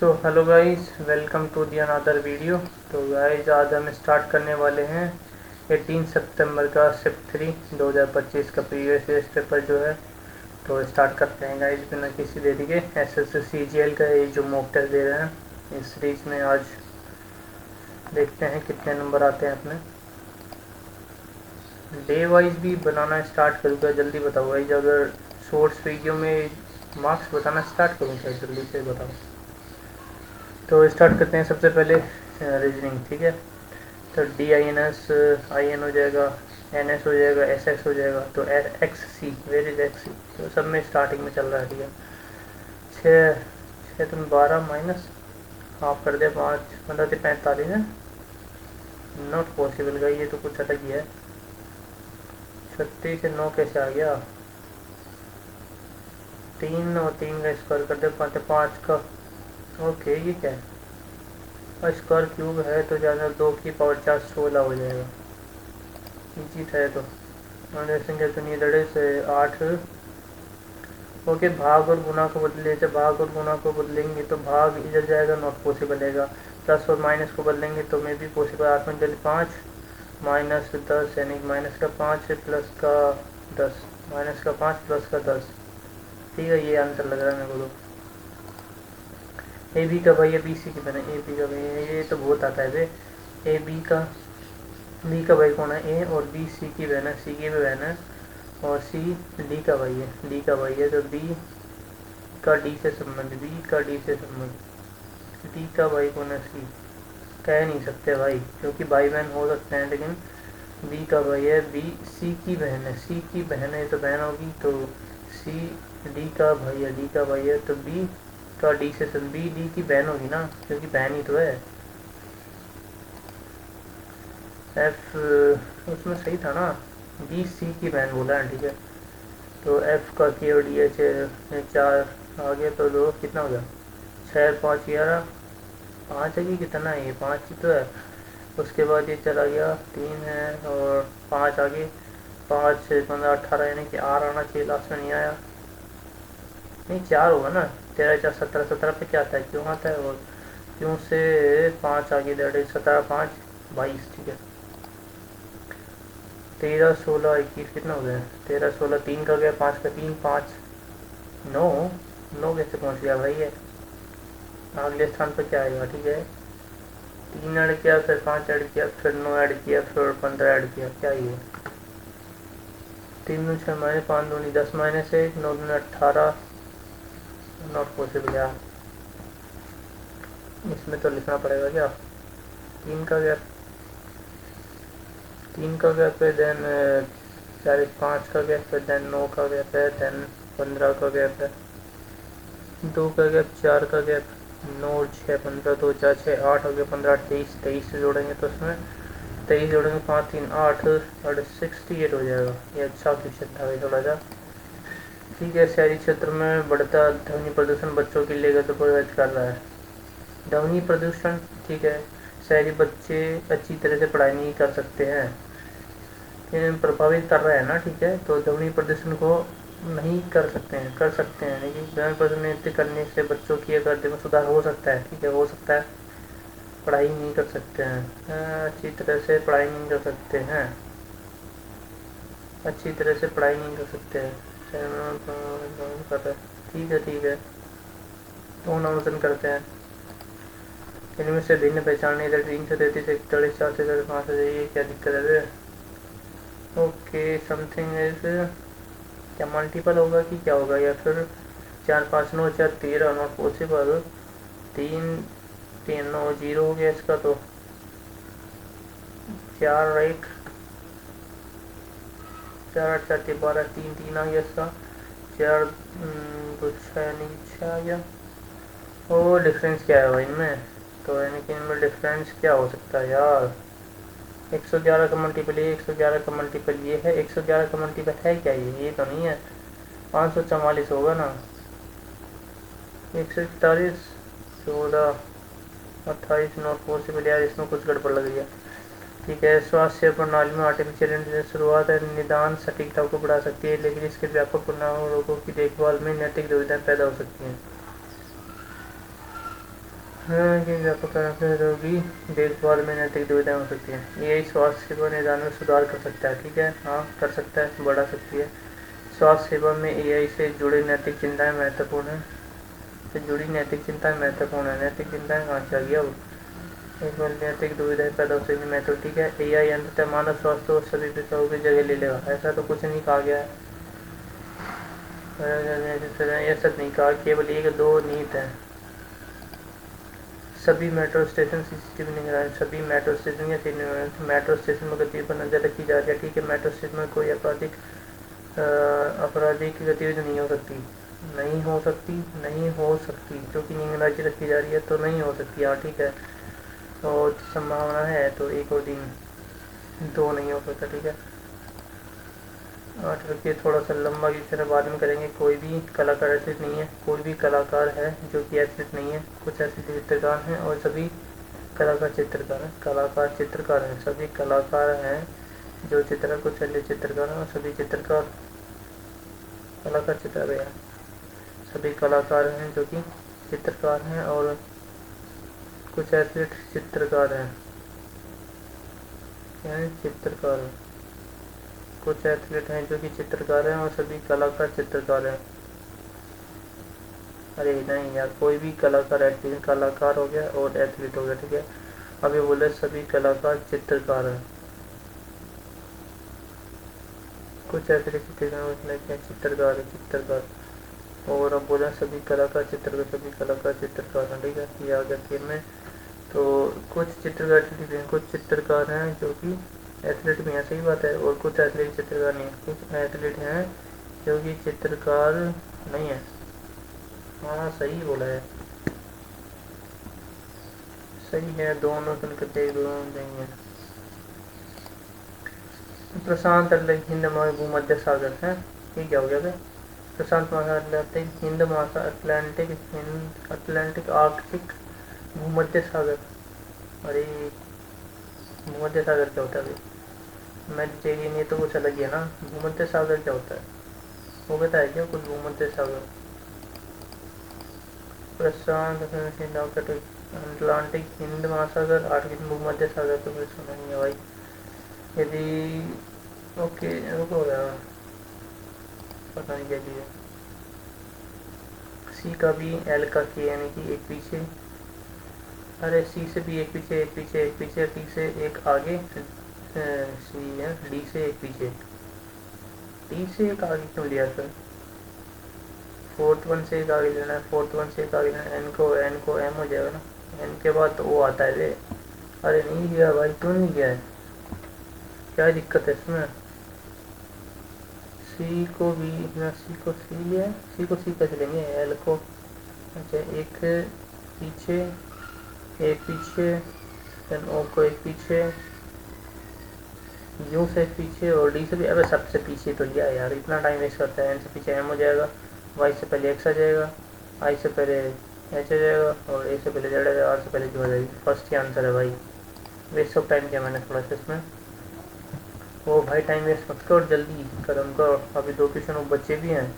So hello guys, welcome to the another video. तो guys आज हम स्टार्ट करने वाले हैं 18 सितंबर का शिफ्ट 3 2025 का प्रीवियस ईयर पेपर जो है। तो स्टार्ट करते हैं गाइस बिना किसी देरी के। एसएससी सीजीएल का ये जो मॉक टेस्ट दे रहे हैं इस सीरीज में आज देखते हैं कितने नंबर आते हैं अपने। डे वाइज भी बनाना स्टार्ट करूँगा, जल्दी बताओ गाइस। अगर शॉर्ट्स वीडियो में मार्क्स बताना स्टार्ट करूँ क्या, जल्दी से बताओ। तो स्टार्ट करते हैं सबसे पहले रीजनिंग, ठीक है। तो D I N S I N हो जाएगा, एन एस हो जाएगा, एस एक्स हो जाएगा। तो X C, where is X C, तो सब में स्टार्टिंग में चल रहा है, ठीक है। छः छः तुम 12 माइनस हाफ कर दे 5 15 से 45 है। नॉट पॉसिबल का, ये तो कुछ अलग ही है। 36 से 9 कैसे आ गया। 3 और 3 का स्क्वायर कर दे 5 5 का। ओके, ये क्या है, और स्क्वायर क्यूब है तो ज़्यादा 2 की पावर 4 16 हो जाएगा। इजी था तो संख्या चुनिए लड़े से 8। ओके, भाग और गुना को बदले, जब भाग और गुना को बदलेंगे तो भाग इधर जाएगा, नॉट पॉसिबल है। प्लस और माइनस को बदलेंगे तो मे भी पॉसिबल। 8 में चले 5 माइनस 10 यानी माइनस का 5 प्लस का 10, माइनस का 5 प्लस का 10, ठीक है। ये आंसर लग रहा है मेरे को। तो ए बी का भाई है, बी सी की बहन है। ए बी का भाई है, ये तो बहुत आता है। ए बी का भाई कौन है, ए, और बी सी की बहन है, सी की भी बहन है। और सी डी का भाई है, डी का भाई है। तो बी का डी से संबंध, बी का डी से संबंध। डी का भाई कौन है, सी। कह नहीं सकते भाई, क्योंकि भाई बहन हो सकते हैं, लेकिन बी का भाई है, बी सी की बहन है, सी की बहन है तो बहन होगी। तो सी डी का भाई है, डी का भाई है, तो बी का डी से संबंध, बी डी की बहन होगी ना, क्योंकि बहन ही तो है। एफ उसमें सही था ना, बी सी की बहन बोला है, ठीक है। तो एफ का के और डी एच 4 आ गया, तो 2 कितना हो गया, 6 5 11, 5 है कि कितना है, ये 5 ही तो है। उसके बाद ये चला गया 3 है और 5 आगे, 5 6 15 18, यानी कि आर आना चाहिए, लास्ट में नहीं आया। नहीं 4 होगा ना, 13 4 17, 17 पे क्या आता है, क्यों आता है। और क्यों से 5 आगे, दैट इज 17 5 22, ठीक है। 13 16 21 कितना हो गया, 13 16 3 का गया, 5 का 3 5 9 9 कैसे पहुंच गया भाई ये। अगले स्थान पर क्या आएगा, ठीक है। 3 ऐड किया, फिर 5 ऐड किया, फिर 9 ऐड किया, फिर 15 ऐड किया, क्या ये। 3 6 माइनस 5 दूनी 10 माइनस 1 9 दूनी 18, नॉट पॉसिबल यार। इसमें तो लिखना पड़ेगा क्या, 3 का गैप, 3 का गैप है, देन 4 5 का गैप है, देन 9 का गैप है, देन 15 का गैप है, 2 का गैप, 4 का गैप, 9 6 15 2 4 6 8 हो गया, 15 23 23 से जोड़ेंगे तो उसमें 23 जोड़ेंगे 5 3 8 और 68 हो जाएगा। ये अच्छा क्वेश्चन था भाई थोड़ा सा, ठीक है। शहरी क्षेत्र में बढ़ता ध्वनि प्रदूषण बच्चों के लिए तो प्रभावित कर रहा है। ध्वनि प्रदूषण, ठीक है। शहरी बच्चे अच्छी तरह से पढ़ाई नहीं कर सकते हैं, प्रभावित कर रहा है ना, ठीक है। तो ध्वनि प्रदूषण को नहीं कर सकते हैं, कर सकते हैं, लेकिन ध्वनि प्रदूषण करने से बच्चों की अगर में सुधार हो सकता है, ठीक है, हो सकता है। पढ़ाई नहीं कर सकते हैं, अच्छी तरह से पढ़ाई नहीं कर सकते हैं, अच्छी तरह से पढ़ाई नहीं कर सकते हैं, ठीक है, ठीक है। तो नामकरण करते हैं, इनमें से भिन्न पहचानने 3 से 33 41 4 से 5 से, ये क्या दिक्कत है। ओके, समथिंग इज, क्या मल्टीपल होगा कि क्या होगा, या फिर 4 5 9 4 13, नॉट पॉसिबल। 3 3 9 0 हो गया इसका, तो 4 राइट, 4 8 4 12 3 3 आ गया इसका, 4 तो 6 यानी 6 आ गया। और डिफरेंस क्या है भाई इनमें, तो यानी कि इनमें डिफरेंस क्या हो सकता है यार। 111 का मल्टीपल ये, 111 का मल्टीपल ये है, 111 का मल्टीपल है क्या, ये तो नहीं है। 544 होगा ना, 141 14 28, नॉट पॉसिबल यार, इसमें कुछ गड़बड़ लग रही है, ठीक है। स्वास्थ्य प्रणाली में आर्टिफिशियल इंटेलिजेंस शुरुआत है, निदान सटीकता को बढ़ा सकती है, लेकिन इसके व्यापक परिणाम रोगों की देखभाल में नैतिक दुविधाएं पैदा हो सकती हैं। हाँ, कि रोगी देखभाल में नैतिक दुविधाएं हो सकती है। यही स्वास्थ्य सेवा निदान में सुधार कर सकता है। ठीक है, हाँ कर सकता है, बढ़ा सकती है। स्वास्थ्य सेवा में एआई से जुड़ी नैतिक चिंताएं महत्वपूर्ण है। से जुड़ी नैतिक चिंताएं महत्वपूर्ण है। नैतिक चिंताएं कहाँ से आ गया वो? एक बार नैतिक दुविधाएं पैदा हो सकती महत्व। ठीक है, एआई अंततः मानव स्वास्थ्य और सभी पेशाओं की जगह ले लेगा, ऐसा तो कुछ नहीं कहा गया है। ऐसा नहीं कहा, केवल एक दो नीति है। सभी मेट्रो स्टेशन सीसीटीवी निगरानी। सभी मेट्रो स्टेशन या मेट्रो स्टेशन में गतिविधि पर नजर रखी जा रही है। ठीक है, मेट्रो स्टेशन में कोई आपराधिक गतिविधि नहीं हो सकती। नहीं हो सकती, नहीं हो सकती, क्योंकि निगरानी रखी जा रही है तो नहीं हो सकती। हाँ ठीक है, और संभावना है तो एक और दिन, दो नहीं हो सकता। ठीक है, 8 रखिए, थोड़ा सा लंबा क्वेश्चन बाद में करेंगे। कोई भी कलाकार एथलीट नहीं है। कोई भी कलाकार है जो कि एथलीट नहीं है। कुछ ऐसे चित्रकार हैं और सभी कलाकार चित्रकार हैं। कलाकार चित्रकार हैं, सभी कलाकार हैं जो चित्र, कुछ ऐसे चित्रकार हैं और सभी चित्रकार कलाकार चित्रकार हैं। सभी कलाकार हैं जो कि चित्रकार हैं और कुछ एथलीट चित्रकार हैं। यानी चित्रकार हैं, कुछ एथलीट हैं जो कि चित्रकार हैं और सभी कलाकार चित्रकार हैं। अरे नहीं यार, कोई भी कलाकार एथलीट, कलाकार हो गया और एथलीट हो गया। ठीक है, अब ये बोले सभी कलाकार चित्रकार हैं। कुछ एथलीट चित्रकार मतलब क्या? चित्रकार है, चित्रकार। और अब बोला सभी कलाकार चित्रकार, सभी कलाकार चित्रकार हैं। ठीक है, ये आ गया खेल में। तो कुछ चित्रकार एथलीट हैं, कुछ चित्रकार हैं जो कि एथलीट भी हैं, सही बात है। और कुछ एथलीट चित्रकार नहीं है। कुछ एथलीट हैं जो कि चित्रकार नहीं है। हाँ सही बोला है, सही है, दोनों सुनकर दोनों नहीं है। प्रशांत हिंद भूमध्य सागर है, ये क्या हो गया भाई? प्रशांत महासागर, हिंद महासागर, अटलांटिक, हिंद अटलांटिक, आर्कटिक, भूमध्य सागर। अरे भूमध्य सागर क्या होता है भाई? मैं जेगी नहीं तो कुछ अलग है ना। भूमध्य सागर क्या होता है वो बताया क्या कुछ? भूमध्य सागर, प्रशांत, अटलांटिक, हिंद महासागर, आर्कटिक, भूमध्य सागर तो फिर सुना नहीं है भाई। यदि ओके रुको यार, पता नहीं क्या दिया। सी का भी, एल का के, यानी कि एक पीछे। अरे सी से भी एक पीछे, एक पीछे, एक पीछे, टी से एक आगे, सी है, डी से एक पीछे। टी से एक आगे क्यों लिया सर? फोर्थ वन से एक आगे लेना है, फोर्थ वन से एक आगे लेना है। एन को एम हो जाएगा ना, एन के बाद तो वो आता है रे। अरे नहीं लिया भाई, क्यों नहीं लिया है? क्या दिक्कत है इसमें? सी को भी ना, सी को सी लिया है, सी को सी कैसे लेंगे? एल को अच्छा एक पीछे, एक पीछे, देन ओ को एक पीछे, यू से पीछे और डी से भी। अबे सबसे पीछे तो लिया यार, इतना टाइम वेस्ट करता है। एन से पीछे एम हो जाएगा, वाई से पहले एक्स आ जाएगा, आई से पहले एच आ जाएगा और ए से पहले जेड आ जाएगा, आर से पहले क्यू आ जाएगी। फर्स्ट ही आंसर है भाई। वेस्ट ऑफ टाइम किया मैंने थोड़ा सा इसमें। वो भाई टाइम वेस्ट मत कर, जल्दी कदम कर, अभी दो क्वेश्चन बच्चे भी हैं।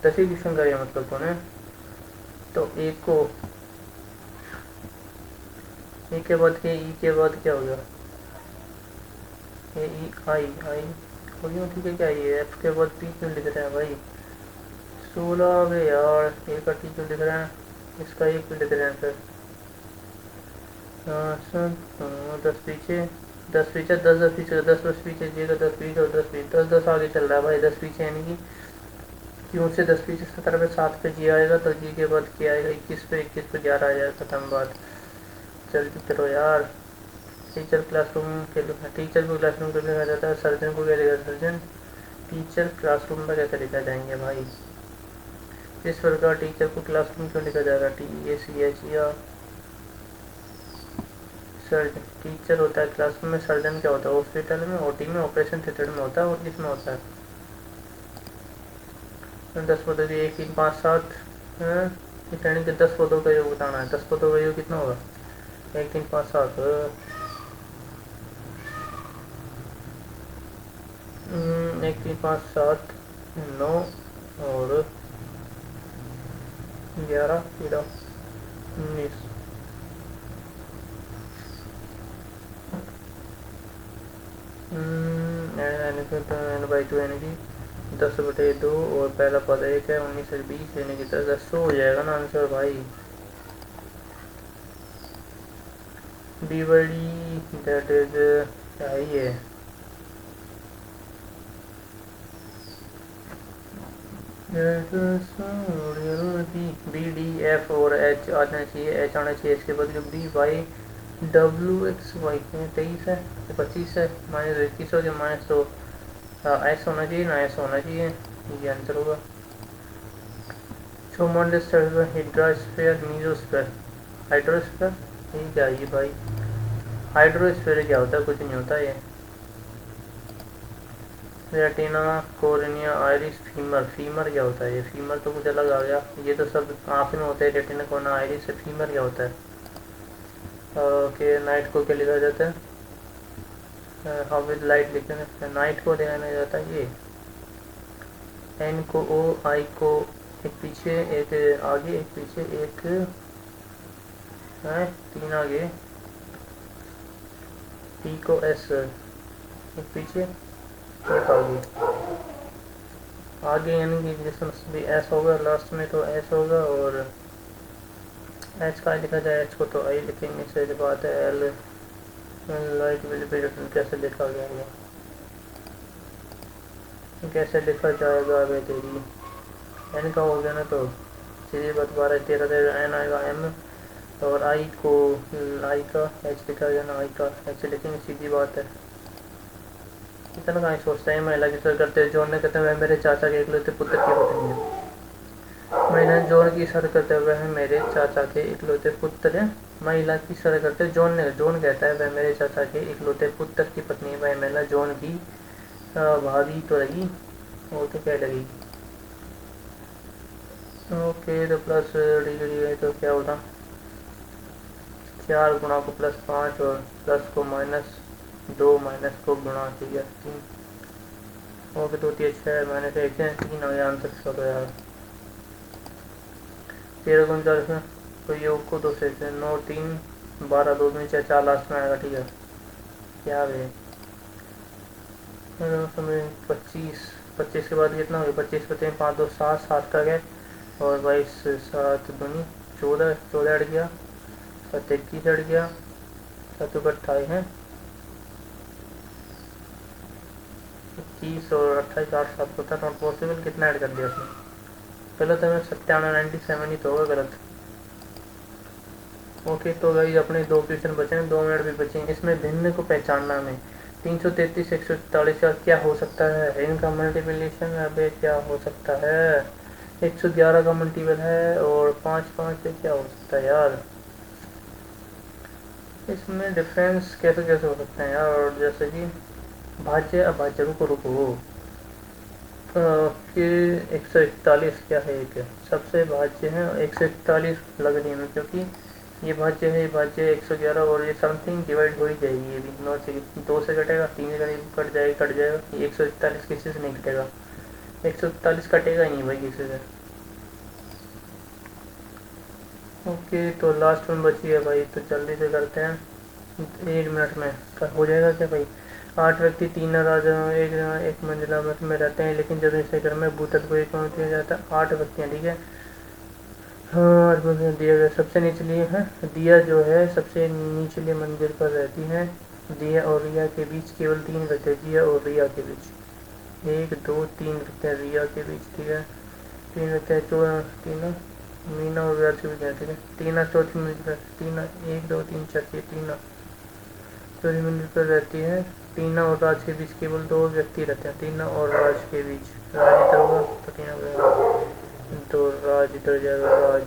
10 ही क्वेश्चन करिए मतलब कौन है। तो एक को ए के बाद के, ई के बाद क्या हो गया? ए ई आई, आई हो गया। ठीक है, क्या ये एफ के बाद पी क्यों लिख रहे हैं भाई? 16 आ गए यार। ए का टी क्यों लिख रहे हैं? इसका ए क्यों लिख रहे हैं फिर? सर 10 पीछे, 10 पीछे, 10 10 पीछे, 10 10 पीछे, जी का 10 पीछे और 10 पीछे, 10 10 आगे चल रहा है भाई। 10 पीछे यानी कि क्यों से 10 पीछे, 17 पे 7 पे जी आएगा तो जी के बाद क्या आएगा? 21 पे, 21 पे 11 आ जाएगा, खत्म बात। जल्दी करो यार। टीचर क्लासरूम के लिए, टीचर को क्लासरूम को लिखा जाता है, सर्जन को क्या लिखा? सर्जन। टीचर क्लासरूम में कैसे लिखा जाएंगे भाई? इस प्रकार टीचर को क्लासरूम क्यों लिखा जाएगा? टी ए सी एच या सर्जन। टीचर होता है क्लासरूम में, सर्जन क्या होता है? हॉस्पिटल में, ओटी में, ऑपरेशन थिएटर में होता है, और किसमें होता है? 10 पदों की 1 3 5 7 ट्रेनिंग के 10 पदों का योग बताना है। 10 पदों का योग कितना होगा? 1 3 5 7 1 3 5 7 9 और 11 13 19 N/2 यानी कि 10/2 और पहला पद 1 है, 19 से 20 यानी कि 10 तो हो जाएगा ना आंसर भाई। D by D that is क्या ही है, बी डी एफ और एच आना चाहिए, एच आना चाहिए इसके बदले B Y W X Y 23 है, 25 है, -21 हो गया, माइनस तो एस होना चाहिए ना, एस होना चाहिए, ये आंसर होगा। सो मॉडल हाइड्रोस्फीयर मीजोस्फीयर हाइड्रोस्फीयर, ये क्या है भाई, हाइड्रोस्फीयर क्या होता है, कुछ नहीं होता ये। Retina cornea iris femur, femur क्या होता है, ये फीमर तो कुछ अलग आ गया, ये तो सब आँख में होता है, रेटिना कोर्निया आइरिस से, फीमर क्या होता है। ओके नाइट को क्या लिखा जाता है, हाउ विद लाइट लिखते हैं, नाइट को लिखाया जाता है ये, एन को ओ, आई को एक पीछे एक आगे एक पीछे एक है, 3 आगे, टी को एस एक पीछे एक आगे यानी कि जिसमें भी एस होगा लास्ट में तो एस होगा, और एच का लिखा जाए, एच को तो आई लिखेंगे, सही बात है। L light will be written कैसे लिखा जाएगा, कैसे लिखा जाएगा अबे तेरी, एन का हो गया ना तो सीधी बात 12 13 एन आएगा एम, और आई को आई का एच लिखा गया ना, आई का एच लिखेंगे, सीधी बात है। इतना कहीं सोचता है, महिला की सर करते जोड़ने कहते हैं वह मेरे चाचा के इकलौते पुत्र की पत्नी, महिला जोड़ की सर करते हुए है मेरे चाचा के इकलौते पुत्र, महिला की सर करते जोड़ने, जोन कहता है वह मेरे चाचा के इकलौते पुत्र की पत्नी, वह महिला जोन की भाभी तो लगी, वो तो क्या लगेगी। ओके तो प्लस डिग्री है तो क्या होता, 4 गुणा को +5 और प्लस को -2 माइनस को गुणा किया 3, ओके 2 3 6 -1 है 3 हो गया आंसर। चलो यार 13 गुण 4 में तो योग को 2 से 9 3 12 2 में 4 लास्ट में आएगा, ठीक है क्या है समय 25 के बाद कितना हो गया, 25 बचे 5 2 7 7 का गया, और 22 7 दूनी 14 14 अड़ गया, 7 21 अड़ गया, 7 28 है 21 और 28 8 7 होता नॉट पॉसिबल, कितना ऐड कर दिया उसने, गलत है, 97 97 ही तो होगा गलत। ओके तो भाई अपने 2 क्वेश्चन बचे हैं, 2 मिनट भी बचे हैं, इसमें भिन्न को पहचानना में 333 144 का क्या हो सकता है, इनका मल्टीप्लिकेशन अबे क्या हो सकता है, 111 का मल्टीपल है, और 5 5 से क्या हो सकता है यार, इसमें डिफरेंस कैसे कैसे हो सकते हैं यार, और जैसे कि भाज्य अभाज्य रुको रुको कि 141 क्या है, एक सबसे भाज्य है 141 लग रही है, क्योंकि ये भाज्य है, ये भाज्य 111 और ये समथिंग डिवाइड हो ही जाएगी, ये भी 9 से 2 से कटेगा, 3 से कट जाएगा, ये 141 किसी से नहीं कटेगा, 141 कटेगा ही नहीं भाई किसी से। ओके तो लास्ट में बची है भाई, तो जल्दी से करते हैं, 1 मिनट में हो जाएगा क्या भाई। 8 व्यक्ति 3 राजा एक मंजिला मठ में रहते हैं, लेकिन जब इसे घर में भूतल को एक दिया जाता है, 8 व्यक्ति हैं, ठीक है। हाँ दिया गया सबसे निचली है, दिया जो है सबसे निचले मंजिल पर रहती है, दिया और रिया के बीच केवल 3 व्यक्ति, दिया और रिया के बीच 1 2 3 व्यक्ति हैं रिया के बीच, ठीक है 3 व्यक्ति हैं, तो 3 मीना और विराट के बीच है, ठीक है, टीना चौथी मंजिल पर, टीना 1 2 3 4 टीना चौथी मंजिल पर रहती है, टीना और राज के बीच केवल 2 व्यक्ति रहते हैं, टीना और राज के बीच, राज इधर होगा तो टीना तो राज इधर जाएगा, राज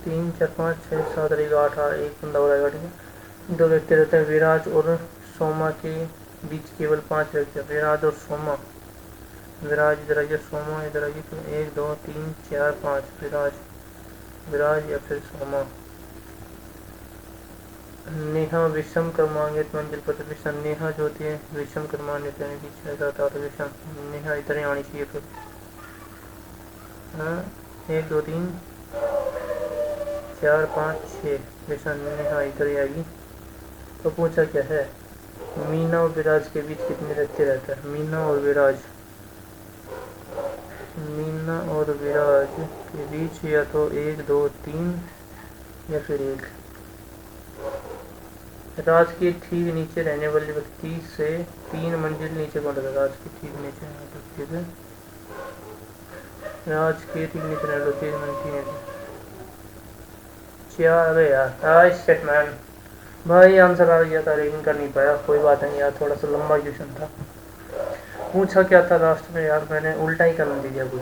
3 4 5 6 7 रहेगा 8 एक बंदा हो रहेगा, ठीक है 2 व्यक्ति रहते हैं, विराज और सोमा के बीच केवल 5 व्यक्ति, विराज और सोमा, विराज इधर आइए, सोमा इधर आइए, तो 1 2 3 4 5 विराज या फिर सोमा। नेहा विषम क्रमांकित मंजिल पर, विषम नेहा जो होती है विषम क्रमान्वित यानी कि 6 7 8 विषम, नेहा इधर ही आनी चाहिए फिर, हाँ 1 2 3 4 5 6 विषम, नेहा इधर ही आएगी। तो पूछा क्या है, मीना और विराज के बीच कितने बच्चे रहता है? मीना और विराज के बीच या तो 1 2 3 या फिर 1। राज के ठीक नीचे रहने वाले व्यक्ति से 3 मंजिल नीचे कौन रहता है? राज के ठीक नीचे व्यक्ति से राज के ठीक नीचे रहने वाले 3 मंजिल चार। अरे यार शिट मैन, भाई आंसर आ गया था लेकिन कर नहीं पाया। कोई बात नहीं यार, थोड़ा सा लंबा क्वेश्चन था। पूछा क्या था लास्ट में यार? मैंने उल्टा ही कर दिया कुछ।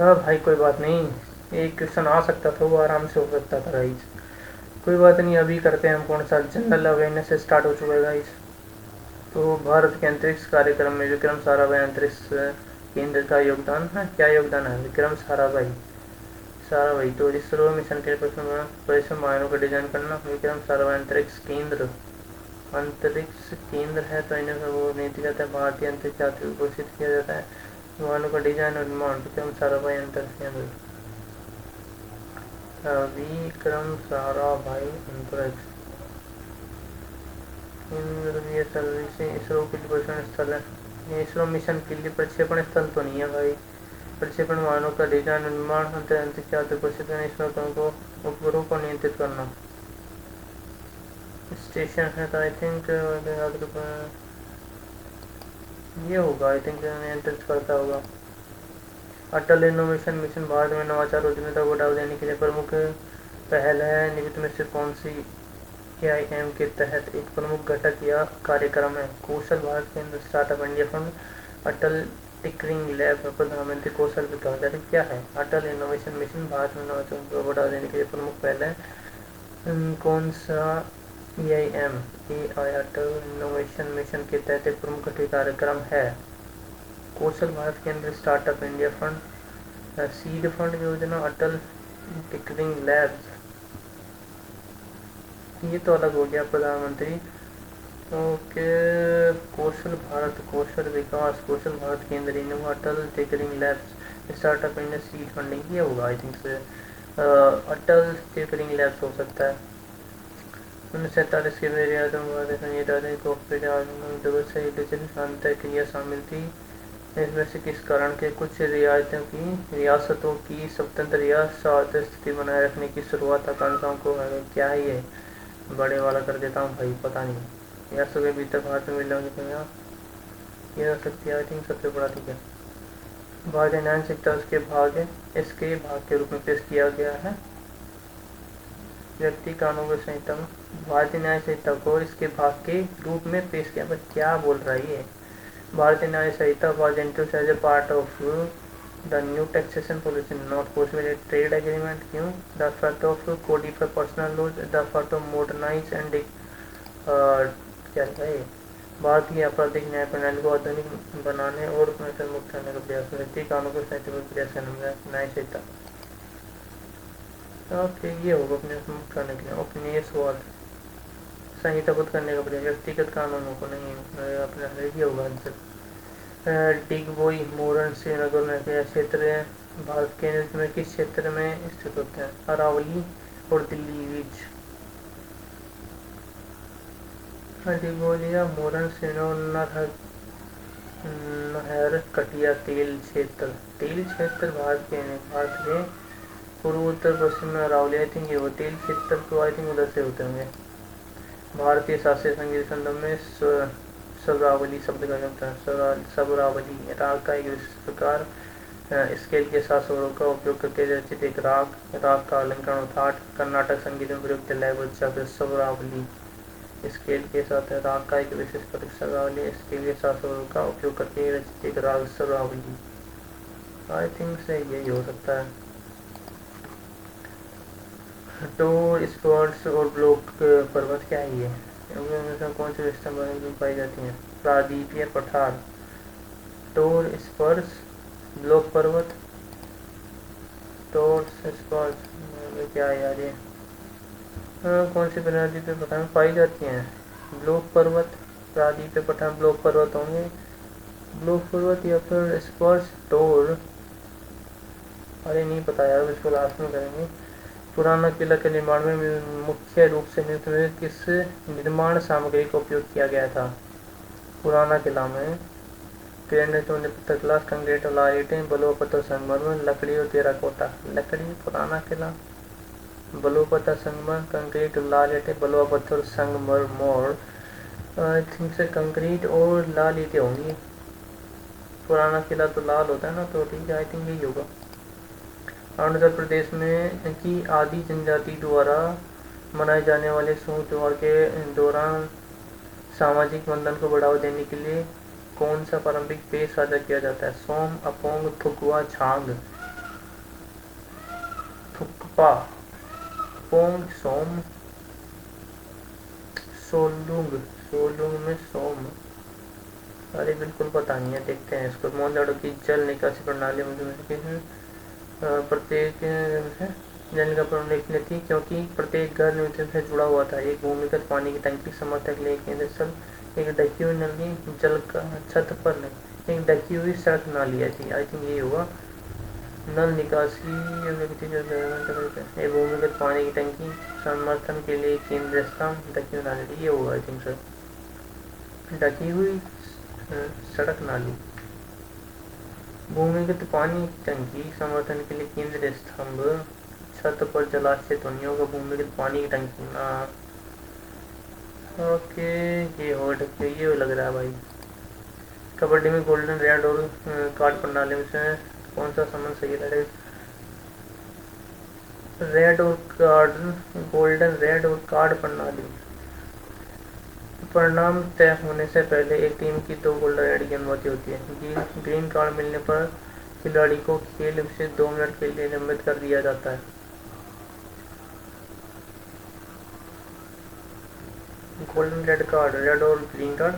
हाँ भाई कोई बात नहीं, एक क्वेश्चन आ सकता था, वो आराम से हो सकता था गाइस। कोई बात नहीं, अभी करते हैं हम कौन सा जनरल अवेयरनेस से स्टार्ट हो चुका है गाइस। तो भारत के अंतरिक्ष कार्यक्रम में विक्रम साराभाई अंतरिक्ष केंद्र का योगदान है। क्या योगदान है? विक्रम साराभाई तो इसरो मिशन के परिश्रम वाहनों का डिजाइन करना। विक्रम साराभाई अंतरिक्ष केंद्र है तो इन्हें वो नीति जाता है भारतीय अंतरिक्ष यात्री को घोषित किया जाता है। वाहनों का डिजाइन और निर्माण विक्रम साराभाई अंतरिक्ष केंद्र। विक्रम साराभाई अंतरिक्ष केंद्रीय सर्विस इसरो के लिए प्रक्षेपण स्थल है। इसरो मिशन के लिए प्रक्षेपण स्थल तो नहीं है भाई। प्रक्षेपण वाहनों का डिजाइन और निर्माण अंतरिक्ष यात्री प्रक्षेपण इसरो को उपग्रहों को नियंत्रित करना। स्टेशन है तो आई थिंक ये होगा, आई थिंक नियंत्रित करता होगा। अटल इनोवेशन मिशन भारत में नवाचार उद्यमिता को बढ़ावा देने के लिए प्रमुख पहल है। निम्न में से कौन सी AIM के तहत एक प्रमुख घटक या कार्यक्रम है? कौशल भारत केंद्र, स्टार्टअप इंडिया फंड, अटल टिंकरिंग लैब, प्रधानमंत्री कौशल विकास। क्या है? अटल इनोवेशन मिशन भारत में नवाचार को बढ़ावा देने के लिए प्रमुख पहल है। कौन सा AIM अटल इनोवेशन मिशन के तहत एक प्रमुख घटक कार्यक्रम है? कौशल भारत केंद्र, startup India fund, seed fund योजना, अटल टिंकरिंग लैब्स। ये तो अलग हो गया प्रधानमंत्री। ओके, कौशल विकास, Kaushal Bharat Kendra, Innova, Atal tinkering labs, startup India, seed funding. ये होगा आई थिंक से अटल टिंकरिंग लैब्स हो सकता है। 1947 के क्रिया शामिल थी। इसमें से किस कारण के कुछ रियासतों की स्वतंत्र या स्वायत्त स्थिति बनाए रखने की शुरुआत आकांक्षाओं को है? क्या है ये? बड़े वाला कर देता हूँ भाई, पता नहीं। रियासतों के भीतर भारत में मिलने ये हो सकती है आई थिंक सबसे बड़ा। ठीक है, भारतीय न्याय संहिता इसके भाग के रूप में पेश किया गया है। व्यक्ति कानून संहिता में भारतीय न्याय संहिता को इसके भाग के रूप में पेश किया। बस क्या बोल रही है? भारतीय न्याय संहिता was introduced as a part of the new taxation policy, not possible a trade agreement. क्यों? The effect of codify personal laws, the effect of modernize and क्या है? भारतीय आपराधिक न्याय प्रणाली को आधुनिक बनाने और उसमें मुक्त करने का प्रयास। व्यक्ति कानून को संहिता में प्रयास करने न्याय संहिता। ओके, ये होगा अपने मुक्त करने के लिए। ओके, सवाल संहिताबद्ध करने का प्रयास, व्यक्तिगत कानूनों को नहीं अपना। ये होगा आंसर। डिगबोई मोरन श्रीनगर में क्या क्षेत्र है? भारत के में किस क्षेत्र में स्थित होते हैं? अरावली और दिल्ली बीच। डिगबोलिया मोरन श्रीनगर नहर कटिया तेल क्षेत्र भारत के पूर्व उत्तर पश्चिम में अरावली। आई थिंक ये वो तेल क्षेत्र तो आई थिंक उधर से होते होंगे। भारतीय शास्त्रीय संगीत संदर्भ में स्वरावली शब्द का होता है। स्वरावली राग का एक विशिष्ट प्रकार, स्केल के साथ स्वरों का उपयोग करके रचित एक राग का अलंकरण अर्थात कर्नाटक संगीत में प्रयुक्त लय शब्द स्वरावली। स्केल के साथ राग का एक विशिष्ट प्रकार, स्वरावली स्केल के साथ स्वरों का उपयोग करके रचित एक राग स्वरावली। आई थिंक से यही हो सकता है। टोर स्पर्ट्स और ब्लॉक पर्वत क्या है? ये कौन सी विशेषता पाई जाती है? प्रादीपीय पठार, टोर स्पर्ट्स, ब्लॉक पर्वत। टोर स्पर्ट्स क्या है यार ये? कौन सी प्रजाति पे पठार पाई जाती हैं? ब्लॉक पर्वत, प्रादीपीय पठार, ब्लॉक पर्वत होंगे। ब्लॉक पर्वत या फिर स्पर्ट्स, टोर अरे नहीं पता यार, इसको लास्ट में करेंगे। पुराना किला के निर्माण में मुख्य रूप से निम्न में किस निर्माण सामग्री का उपयोग किया गया था? पुराना किला में ग्रेनाइट, चूने, पत्थर, ग्लास, कंक्रीट और लाल ईंटें, बलुआ पत्थर, संगमरमर, लकड़ी और टेराकोटा। लकड़ी, पुराना किला, बलुआ पत्थर, संगमरमर, कंक्रीट, लाल ईंटें, बलुआ पत्थर, संगमरमर। आई थिंक से कंक्रीट और लाल ईंटें होंगी। पुराना किला तो लाल होता है ना, तो ठीक है, आई थिंक यही होगा। अरुणाचल प्रदेश में की आदि जनजाति द्वारा मनाए जाने वाले सूंद त्योहार के दौरान सामाजिक बंधन को बढ़ावा देने के लिए कौन सा पारंपरिक पेय साझा किया जाता है? सोम, अपोंग, ठुकवा, छांग। थुक्पा, पोंग, सोम, सोलुंग। सोलुंग में सोम। अरे बिल्कुल पता नहीं है, देखते हैं इसको। मोहनजोदड़ो की जल निकासी प्रणाली में प्रत्येक जल का उल्लेखनीय थी क्योंकि प्रत्येक घर न्यूट्रन से जुड़ा हुआ था। एक भूमिगत पानी की टंकी, समर्थक ले केंद्र स्थल, एक ढकी हुई नली, जल का छत पर नहीं, एक ढकी हुई सड़क नाली थी। आई थिंक यही होगा। नल निकासी, एक भूमिगत पानी की टंकी, समर्थन के लिए केंद्र स्थल, ढकी हुई नाली, ये होगा आई थिंक सर। ढकी हुई सड़क नाली, भूमिगत पानी की टंकी, समर्थन के लिए केंद्र स्तंभ, छत पर जलाशय तो नहीं होगा, भूमिगत पानी की टंकी ना। ओके, ये हो ढके, ये लग रहा है भाई। कबड्डी में गोल्डन रेड और कार्ड प्रणाली में से कौन सा संबंध सही है? रेड और कार्ड, गोल्डन रेड और कार्ड प्रणाली। परिणाम तय होने से पहले एक टीम की 2 गोल्डन रेड की अनुमति होती है। ग्रीन कार्ड मिलने पर खिलाड़ी को खेल से 2 मिनट के लिए निलंबित कर दिया जाता है। गोल्डन रेड कार्ड, रेड और ग्रीन कार्ड।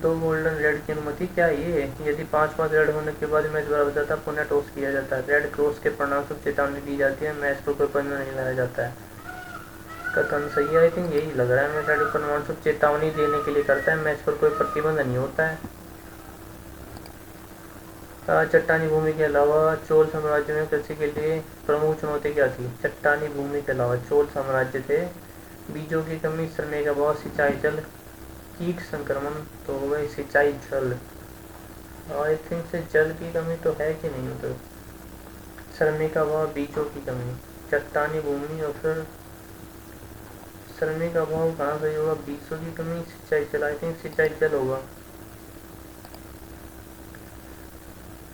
2 गोल्डन रेड की अनुमति क्या है ये? यदि 5-5 रेड होने के बाद मैच बराबर जाता है, पुनः टॉस किया जाता है। रेड क्रॉस के परिणाम से चेतावनी दी जाती है, मैच पर कोई पंच नहीं लगाया जाता है। कथन सही है, आई थिंक यही लग रहा है। मैं रेड परिणाम से चेतावनी देने के लिए करता है, मैच पर कोई प्रतिबंध नहीं होता है। चट्टानी भूमि के अलावा चोल साम्राज्य में कृषि के लिए प्रमुख चुनौती क्या थी? चट्टानी भूमि के अलावा चोल साम्राज्य थे बीजों की कमी, समय का अभाव, सिंचाई जल, कीट संक्रमण। तो हो गई सिंचाई जल। आई थिंक से जल की कमी तो है कि नहीं, तो समय का अभाव, बीजों की कमी, चट्टानी भूमि, और फिर समय का अभाव कहाँ सही होगा? बीजों की कमी, सिंचाई जल। आई थिंक सिंचाई जल होगा।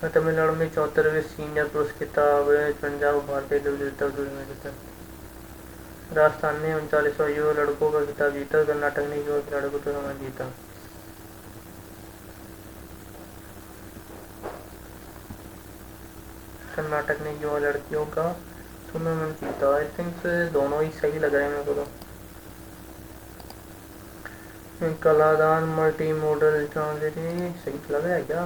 तमिलनाडु में 74वें सीनियर पुरुष खिताब, पंजाब भारतीय राजस्थान ने 39वां युवा लड़कों का खिताब जीता, कर्नाटक ने युवा खिलाड़ियों को टूर्नामेंट जीता। कर्नाटक ने युवा लड़कियों का टूर्नामेंट जीता। आई थिंक दोनों ही सही लग रहे हैं मेरे को तो। कलादान मल्टी मॉडल ट्रांजिट सही लग रहा है क्या?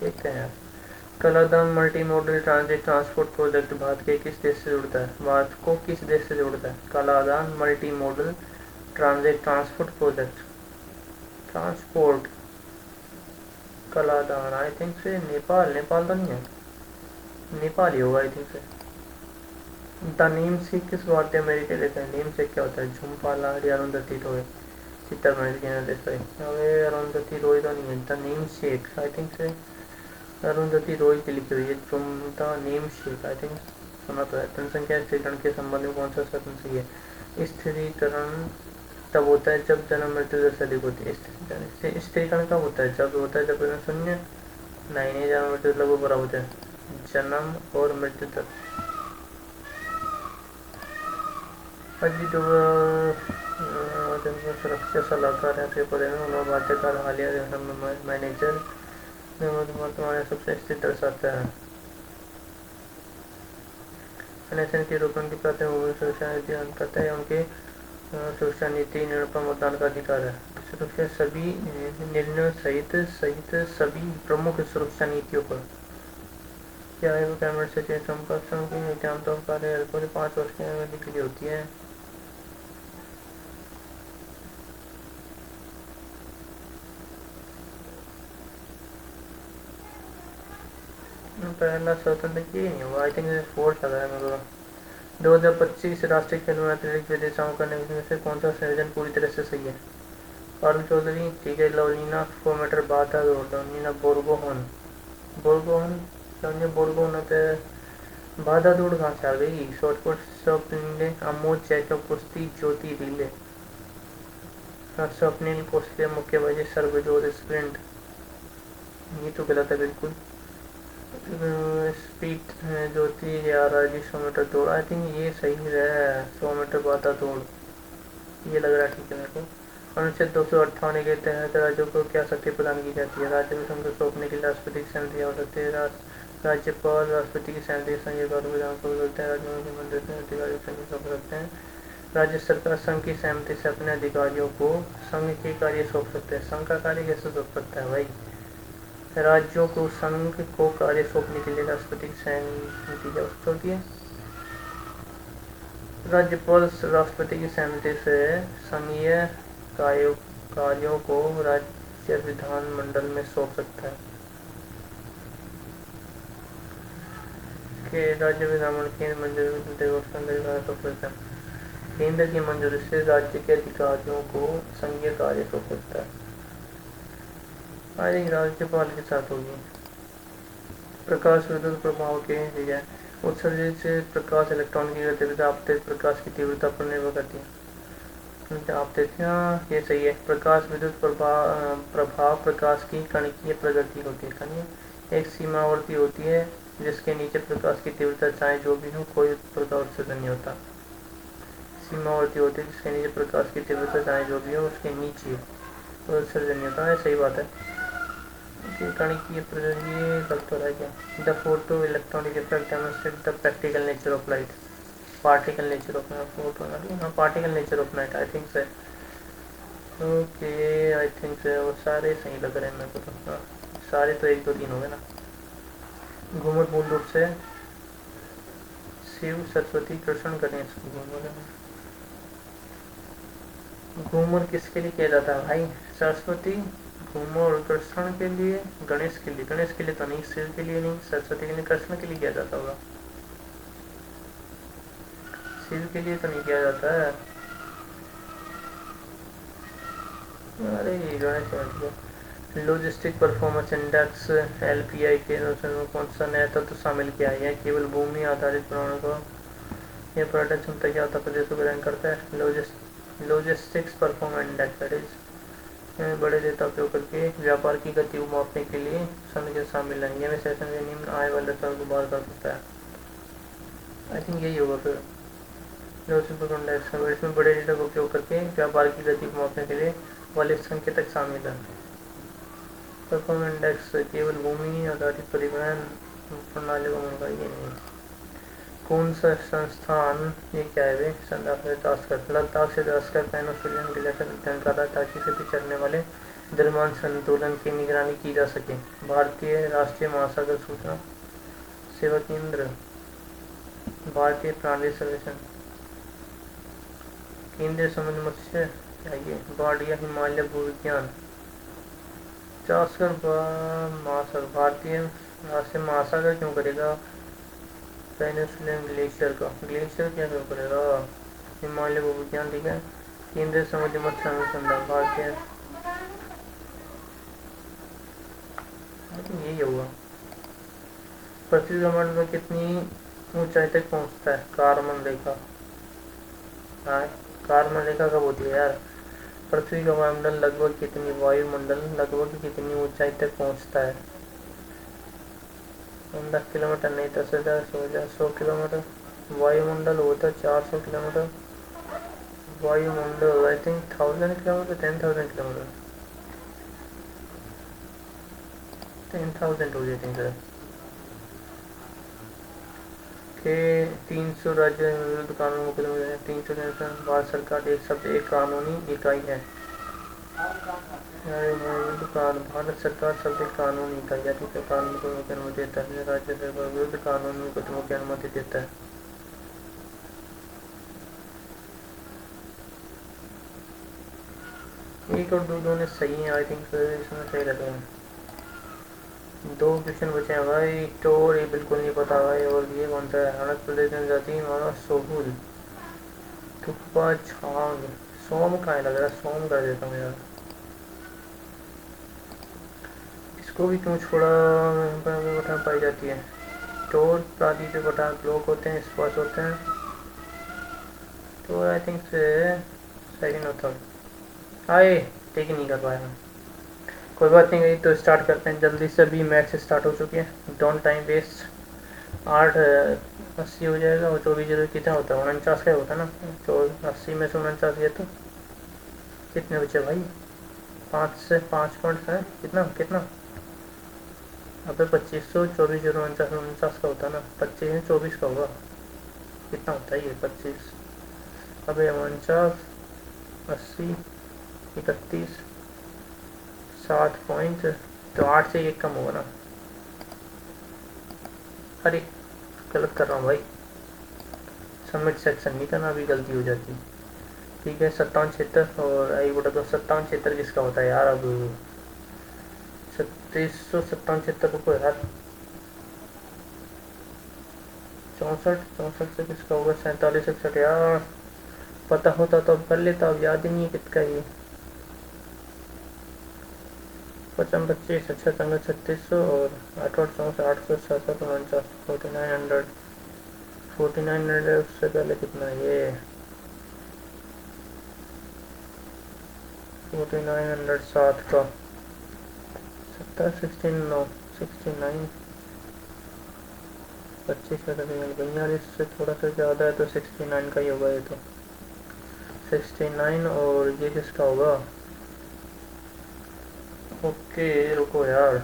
देखते हैं। Kaladan multi modal transit transport project Bharat के किस देश से जुड़ता है? भारत को किस देश से जोड़ता है? Kaladan multi modal transit transport project, transport Kaladan. आई थिंक से नेपाल, नेपाल तो नहीं है, नेपाल ही होगा आई थिंक से। द नेम से किस भारतीय अमेरिकी लेते हैं? नेम से क्या होता है? झुम्पा लाहिड़ी, अरुंधति रॉय, चित्तर अरुंधति रॉय तो नहीं है। The name shake, I think से अरुंधति रॉय की लिखी हुई है। The name shake, I think सुना तो है। जनसंख्या स्थिरीकरण के संबंध में कौन सा कथन सही है? स्थिरीकरण तब होता है जब जन्म मृत्यु दर से अधिक होती है। स्थिरीकरण कब होता है? जब होता है जब शून्य नहीं, जन्म मृत्यु लगभग बराबर होता है। जन्म और मृत्यु दर। अजीत सुरक्षा सलाहकार है पेपर में, उन्होंने भारतीय काल हालिया मैनेजर वर्तमान सबसे स्थित दर्शाता है। नेशन के रूप में प्राथमिक भूमि सुरक्षा नीति करता है, उनके सुरक्षा नीति निर्णय पर मतदान का अधिकार है। सुरक्षा सभी निर्णयों सहित सभी प्रमुख सुरक्षा नीतियों पर क्या है? वो कैबिनेट सचिव की नीति आमतौर पर 5 वर्ष की अवधि के लिए होती है। पहला स्वतंत्र ये नहीं हुआ, आई थिंक फोर्थ लगा है मेरे को। 2025 राष्ट्रीय खेलों में अतिरिक्त विदेशाओं का में से कौन सा संयोजन पूरी तरह से सही है? पारुल चौधरी, ठीक है। लवलीना 4 मीटर बाधा दौड़, लवलीना बोर्गोहन, बोर्गोहन, लवलीना बोर्गोहन होते हैं। बाधा दौड़ कहाँ से आ गई? शॉर्टपुट, स्वप्निल, अमोद चैचो कुश्ती, ज्योति रिले, स्वप्निल कोसले मुक्केबाजी, सर्वजोत स्प्रिंट, ये तो गलत है बिल्कुल। स्पीड ज्योति या राजी 100 मीटर दौड़, आई थिंक ये सही है। 100 मीटर बाधा दौड़, ये लग रहा है ठीक है मेरे को। अनुच्छेद 258 के तहत राज्यों को क्या शक्ति प्रदान की जाती है? राज्य में संघ सौंपने के लिए राष्ट्रपति की सहमति हो सकती है। राज्यपाल राष्ट्रपति की सहमति संघीय कार्य विधान को बदलते हैं। राज्यों में मंत्री अधिकारी संघ सौंप सकते हैं। राज्य सरकार संघ की सहमति से अपने अधिकारियों को संघ के कार्य सौंप सकते हैं। संघ का कार्य कैसे सौंप सकता है भाई? राज्यों को संघ को कार्य सौंपने के लिए राष्ट्रपति की सहमति की आवश्यकता होती है। राज्यपाल राष्ट्रपति की सहमति से संघीय कार्यों को राज्य विधानमंडल में सौंप सकता है। के राज्य विधानमंडल केंद्र मंजूरी केंद्र की मंजूरी से राज्य के अधिकारियों को संघीय कार्य सौंप सकता है। आज राज्यपाल के साथ होगी। प्रकाश विद्युत प्रभाव के लिए उत्सर्जित से प्रकाश इलेक्ट्रॉन की गतिविधि आपतित प्रकाश की तीव्रता पर निर्भर करती है। आपतित, हाँ ये सही है। प्रकाश विद्युत प्रभाव प्रकाश की कणकीय प्रगति होती है। कणीय एक सीमावर्ती होती है जिसके नीचे प्रकाश की तीव्रता चाहे जो भी हो कोई प्रकाश उत्सर्जन नहीं होता। सीमावर्ती होती है जिसके नीचे प्रकाश की तीव्रता चाहे जो भी हो उसके नीचे उत्सर्जन नहीं होता है। सही बात है। कणकीय प्रगति ये गलत हो रहा है क्या? The photo electronic effect demonstrate the practical nature of light, particle nature of photo, हाँ particle nature of light, I think so. Okay I think so वो सारे सही लग रहे हैं मेरे को तो। हाँ सारे तो 1 2 3 हो गए ना। घूमर मूल रूप से शिव सरस्वती कृष्ण गणेश। घूमर किसके लिए किया जाता है भाई? सरस्वती, घूमर कृष्ण के लिए, गणेश के लिए। गणेश के लिए तो नहीं, शिव के लिए नहीं, सरस्वती के लिए, कृष्ण के लिए किया जाता होगा। शिव के लिए तो नहीं किया जाता है। अरे Ganesh. Logistic performance index LPI के कौन सा नया तत्व शामिल किया है? केवल भूमि आधारित प्रणाली को यह पर्यटन क्षमता के आता प्रदेशों को रैंक करता है। Logistics performance index that is बड़े डेटा उपयोग करके व्यापार की गति को मापने के लिए संघ के शामिल है। यह सेशन के निम्न आय वाले स्तर को बाहर कर सकता है। आई थिंक यही होगा फिर। लॉजिस्टिक इंडेक्स इसमें बड़े डेटा का उपयोग करके व्यापार की गति को मापने के लिए वाले संकेतक शामिल है। परफॉर्मेंस इंडेक्स केवल भूमि आधारित परिवहन प्रणाली को मंगाई नहीं। कौन सा संस्थान, ये क्या है वे? लद्दाख से दस्कर पेनिनसुलियन ग्लेशियर अध्ययन कर रहा है ताकि इसे पे चढ़ने वाले द्रव्यमान संतुलन की निगरानी की जा सके। भारतीय राष्ट्रीय महासागर सूचना सेवा केंद्र, भारतीय प्राणी सर्वेक्षण, केंद्रीय समुद्र मत्स्य, क्या ये बाडिया हिमालय भूविज्ञान, जास्कर महासागर। भारतीय राष्ट्रीय महासागर क्यों करेगा? पेनिनसुलियन ग्लेशियर का, ग्लेशियर क्या क्यों करेगा? हिमालय भूविज्ञान, ठीक है। केंद्रीय समुद्री मत्स्य अनुसंधान, भारतीय, यही होगा। पृथ्वी का मंडल में कितनी ऊंचाई तक पहुंचता है? कारमन रेखा, हाँ कारमन रेखा कब होती है यार? पृथ्वी का मंडल लगभग कितनी, वायुमंडल लगभग कितनी ऊंचाई तक पहुंचता है? 10 किलोमीटर नहीं, 10,000 100 किलोमीटर। वायुमंडल होता है 400 किलोमीटर। वायुमंडल आई थिंक 1000 किलोमीटर, 10,000 किलोमीटर, 10,000 हो जाती है के 300 राज्य विरुद्ध कानून मुकदमे हैं। 300 भारत सरकार एक शब्द एक कानूनी इकाई है। भारत सरकार शब्द एक कानूनी इकाई है, ठीक है। कानून को अनुमति देता है। राज्य सरकार विरुद्ध कानून मुकदमों की अनुमति देता है। एक और दो दोनों सही है, आई थिंक इसमें सही लग रहा है। दो क्वेश्चन बचे हैं भाई। टोर ये बिल्कुल नहीं पता भाई। और ये कौन सा है? आंध्र प्रदेश में जाती है माना सोहुल। थुप्पा छांग। सोम का है लग रहा है, सोम कर देता हूँ यार। इसको भी क्यों छोड़ा? पठान पाई जाती है। टोर प्रादीप पठान लोग होते हैं, स्पर्श होते हैं। तो आई थिंक से सेकेंड और थर्ड आए, ठीक नहीं कर पाया मैं। कोई बात नहीं गई तो स्टार्ट करते हैं जल्दी से। अभी मैच स्टार्ट हो चुकी है, डोंट टाइम वेस्ट। 8:80 हो जाएगा। और 24 कितना होता है? 49 का होता है ना। तो 80 में से 49 गया तो कितने बचे भाई? 5 से 5 पॉइंट है। कितना कितना? अबे 2500। 24 0 49 का होता है ना। 25 है 24 का होगा। कितना होता है ये? 25। अबे 49, 80, 31, 7 पॉइंट। तो 8 से 1 कम होगा ना। अरे गलत कर रहा हूँ भाई। सबमिट सेक्शन नहीं करना, अभी गलती हो जाती। ठीक है 57 और आई बटा दो। 57 किसका होता है यार? अब 3657 रुको यार। 64 से किसका होगा? 47 61 यार। पता होता तो अब कर लेता, अब याद ही नहीं है किसका ये। 55 25 अच्छा संग 3600 और 8 8 64 800 67 49 4900। 4900 उससे पहले कितना ये? 4900 7 का 70 16 9 69 25 का 42 से थोड़ा सा ज़्यादा है तो 69 का ही होगा ये तो। 69 और ये किसका होगा? ओके रुको यार।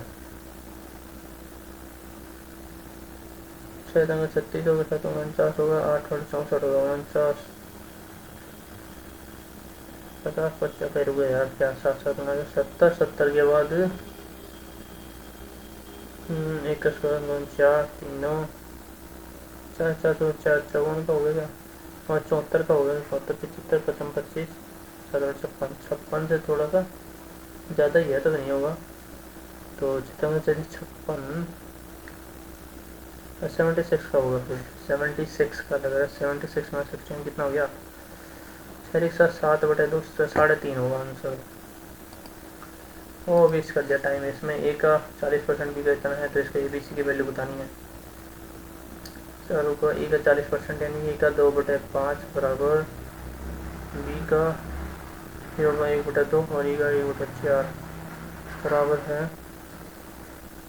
36 होगा 7 49 होगा 8 और 64 होगा 49 50 55 रुको यार। क्या 7 7 70 के बाद एक का स्क्वायर 4 3 9 4 4 2 4 54 का हो गया। और 74 का हो गया। 74 75 55 25 7 56 56 से थोड़ा सा ज़्यादा ही है तो नहीं होगा। तो जितना चलिए 56 76 का होगा फिर। 76 का लग रहा है। 76 में 16 कितना हो गया? 6 7 बटे 2 3.5 होगा आंसर। वो वेस्ट कर दिया टाइम इसमें। ए का 40% भी इतना है तो इसका ABC की वैल्यू बतानी है। चलो को ए का 40% यानी ए का 2/5 बराबर बी का 1/2 और ई का 1/4 बराबर है।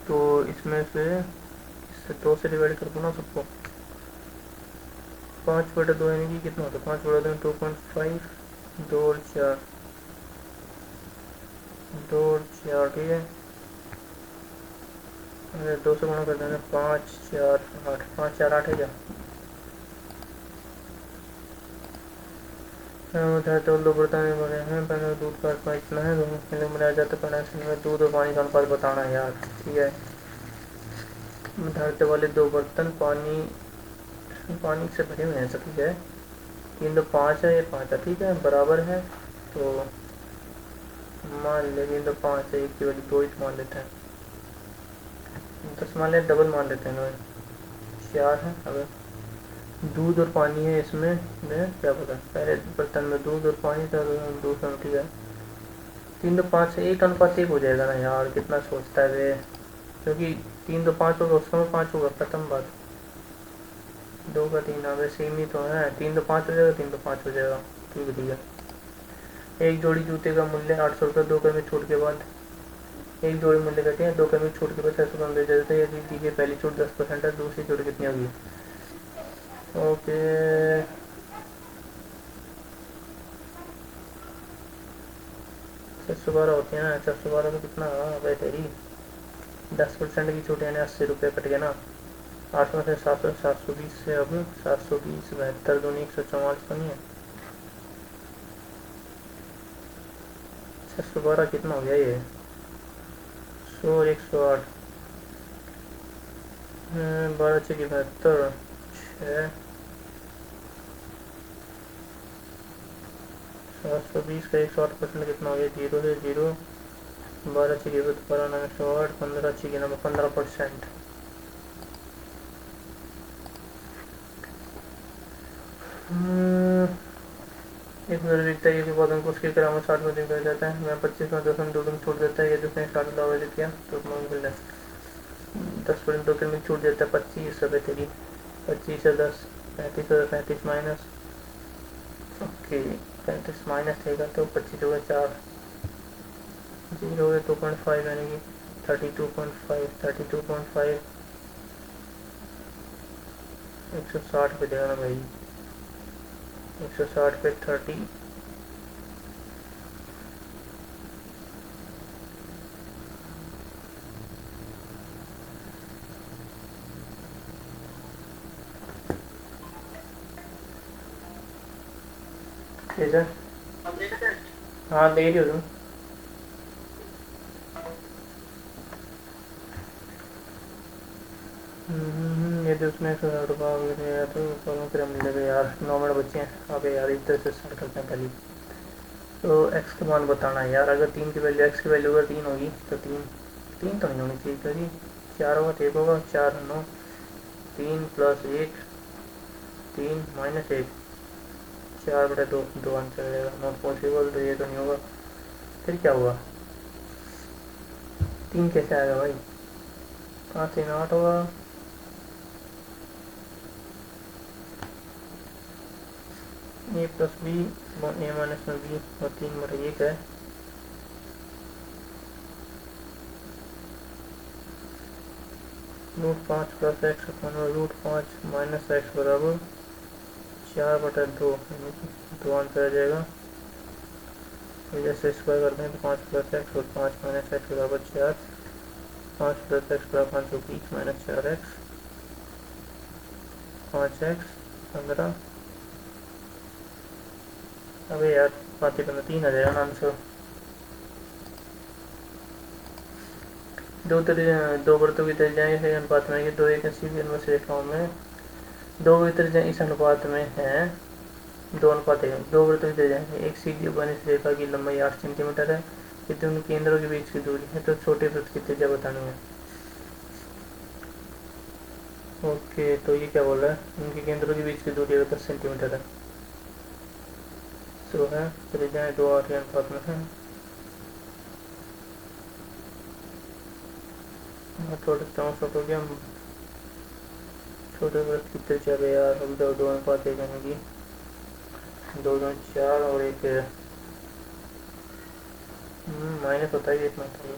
तो इसमें से 2 से डिवाइड कर दो ना सबको। 5/2 यानी कि कितना होता है? 5/2 2.5 2 और 4 2 और 4 ठीक है। 2 से गुणा कर देंगे 5 4 8 5 4 8 है क्या? उधर तो लोग बताने वाले हैं। पहले दूध का अनुपात इतना है, दोनों के लिए मिलाया जाता है। पहले में दूध और पानी का अनुपात बताना है यार। ठीक है धरते वाले 2 बर्तन पानी पानी से भरे हुए हैं सब। ठीक है 3 2 5 है, ये 5 है ठीक है बराबर है। तो मान ले 3 2 5 है, एक की वजह 2 ही मान लेते हैं। 10 मान ले, डबल मान लेते हैं। 4 है। अगर दूध और पानी है इसमें मैं क्या पता। पहले बर्तन में दूध और पानी था तो दूध में ठीक है। 3 2 5 से 1:1 हो जाएगा ना यार। कितना सोचता है वे? क्योंकि 3 2 5 होगा उसमें 5 होगा खत्म बात। 2 का 3 वैसे सेम ही तो है। 3 2 5 हो जाएगा 3 2 5 हो जाएगा। ठीक है ठीक है। एक जोड़ी जूते का मूल्य 800 रुपये। 2 कमी छूट के बाद एक जोड़ी मूल्य घटे हैं। 2 कमी छूट के बाद 600 दे देते हैं। यदि दी गई पहली छूट 10% है, दूसरी छूट कितनी होगी? ओके 612 होते हैं ना। 612 तो कितना भाई तेरी 10% की छूट यानी 80 रुपये कट गया ना। 8 में से 700 720 से अब 720 72 दूनी 144 तो नहीं है। 612 कितना हो गया ये? 100 108 12 6 की 72 6 720 का 108% कितना हो गया? 0 से 0 12 छिके तो 12 9 108, 15 छिके ना 15%। एक मिनट दिखता है, के बाद हमको उसके ग्राम 60 में दिखाया जाता है। मैं 25 में 10 में 2 दिन छूट देता है, ये जिसने 60 लाभ किया तो मिल जाए 10% 2 दिन में छूट देता है 25 रुपये तेरी। 25 से 10 35 हो 35 माइनस, ओके 35 माइनस रहेगा तो 25 होगा 4, 0 हो गया 2.5 यानी कि 32.5, 32.5 160 पे देगा ना भाई, 160 पे 30, ठीक है। हाँ ले रही हो तुम। ये तो उसमें 160 रुपये आ गए यार, तो कॉलों फिर मिलेगा यार, 9 मिनट बच्चे हैं। अबे यार इधर से स्टार्ट करते हैं पहले। तो एक्स का मान बताना है यार, अगर 3 की वैल्यू, एक्स की वैल्यू अगर 3 होगी तो 3 3 तो नहीं होनी चाहिए क्योंकि 4 होगा तो 1 होगा, 4 9, 3 प्लस 1 3 माइनस 1, 4 बटे 2 2 आंसर रहेगा। नॉट पॉसिबल, तो ये तो नहीं होगा। फिर क्या हुआ, 3 कैसे आएगा भाई, 5 3 8 होगा, A plus B A minus में बी और 3 बटे 1 है। रूट 5 प्लस एक्स अपन रूट 5 माइनस एक्स बराबर 4 बटा 2, यानी कि 2 आंसर आ जाएगा। तो जैसे स्क्वायर करते हैं तो 5 प्लस एक्स और 5 माइनस एक्स बराबर 4, 5 प्लस एक्स बराबर 520 माइनस 4 एक्स, 5 एक्स 15। अबे यार 5 15 3 आ जाएगा ना आंसर। दो वृत्तों की त्रिज्याएं इस अनुपात में, दो एक सीधी इनवर्स रेखाओं में दो की त्रिज्या इस अनुपात में है, दो अनुपात है, दो वृत्तों की त्रिज्या है। एक सीधी उपवलय रेखा की लंबाई 8 सेंटीमीटर है, यदि उन केंद्रों के बीच की दूरी है तो छोटे वृत्त की त्रिज्या बतानी है। ओके, तो ये क्या बोल रहा है, उनके केंद्रों के बीच की दूरी 10 सेंटीमीटर है। सो है त्रिज्याएं 2 8 के अनुपात में है। थोड़ा चौंसठ हो गया, छोटे वृत्त की त्रिज्या यार अभी तो 2 अनुपात 1 यानी कि 2 2 4 और एक माइनस होता है इसमें, तो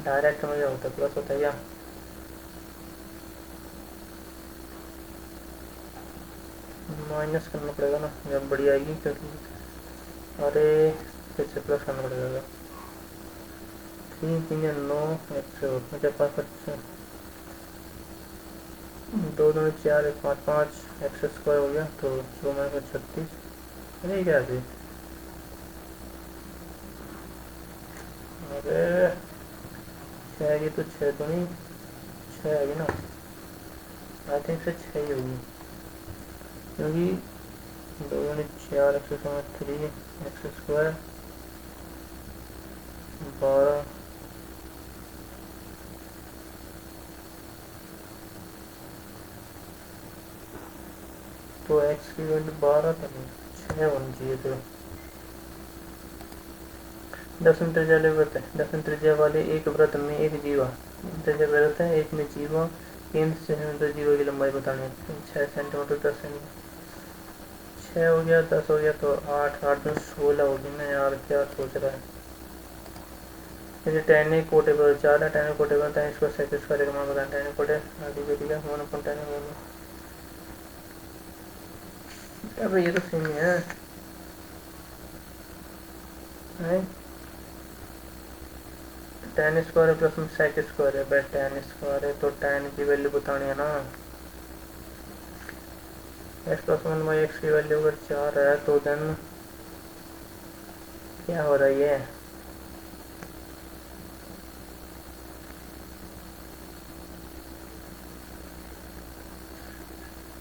डायरेक्ट में क्या होता है, प्लस होता है क्या, माइनस करना पड़ेगा ना जब बड़ी आएगी, क्योंकि अरे फिर से प्लस करना पड़ेगा। 3 3 9 एक्स मुझे 5 अच्छा 2 2 4 1 5 5 एक्स स्क्वायर हो गया तो 6 माइनस 36। अरे क्या थी, अरे 6 की तो 6 तो नहीं, 6 आएगी ना, आई थिंक से 6 ही होगी, क्योंकि 2 2 4 एक्स स्क्वायर 3 एक्स स्क्वायर 12, तो एक्स की वैल्यू 12 तो नहीं 6 होनी चाहिए। तो 10 त्रिज्या वाले वृत्त है, 10 त्रिज्या वाले एक वृत्त में एक जीवा, त्रिज्या वृत्त है एक में जीवा, केंद्र से सेंटीमीटर जीवा की लंबाई बतानी है। 6 सेंटीमीटर 10 सेंटीमीटर, 6 हो गया 10 हो गया तो 8 8 में 16 होगी ना यार, क्या सोच रहा है। जैसे टेन ए कोटे पर 4 है, टेन ए कोटे पर इसको सेकंड स्क्वायर का मान बताना, टेन ए कोटे आगे भी दिया 1/10 अब ये तो सेम ही है, टेन स्क्वायर प्लस में सेक स्क्वायर है, भाई टेन स्क्वायर है तो टेन की वैल्यू बतानी है ना। एक्स प्लस 1 बाई एक्स की वैल्यू अगर 4 है तो देन क्या हो रही है,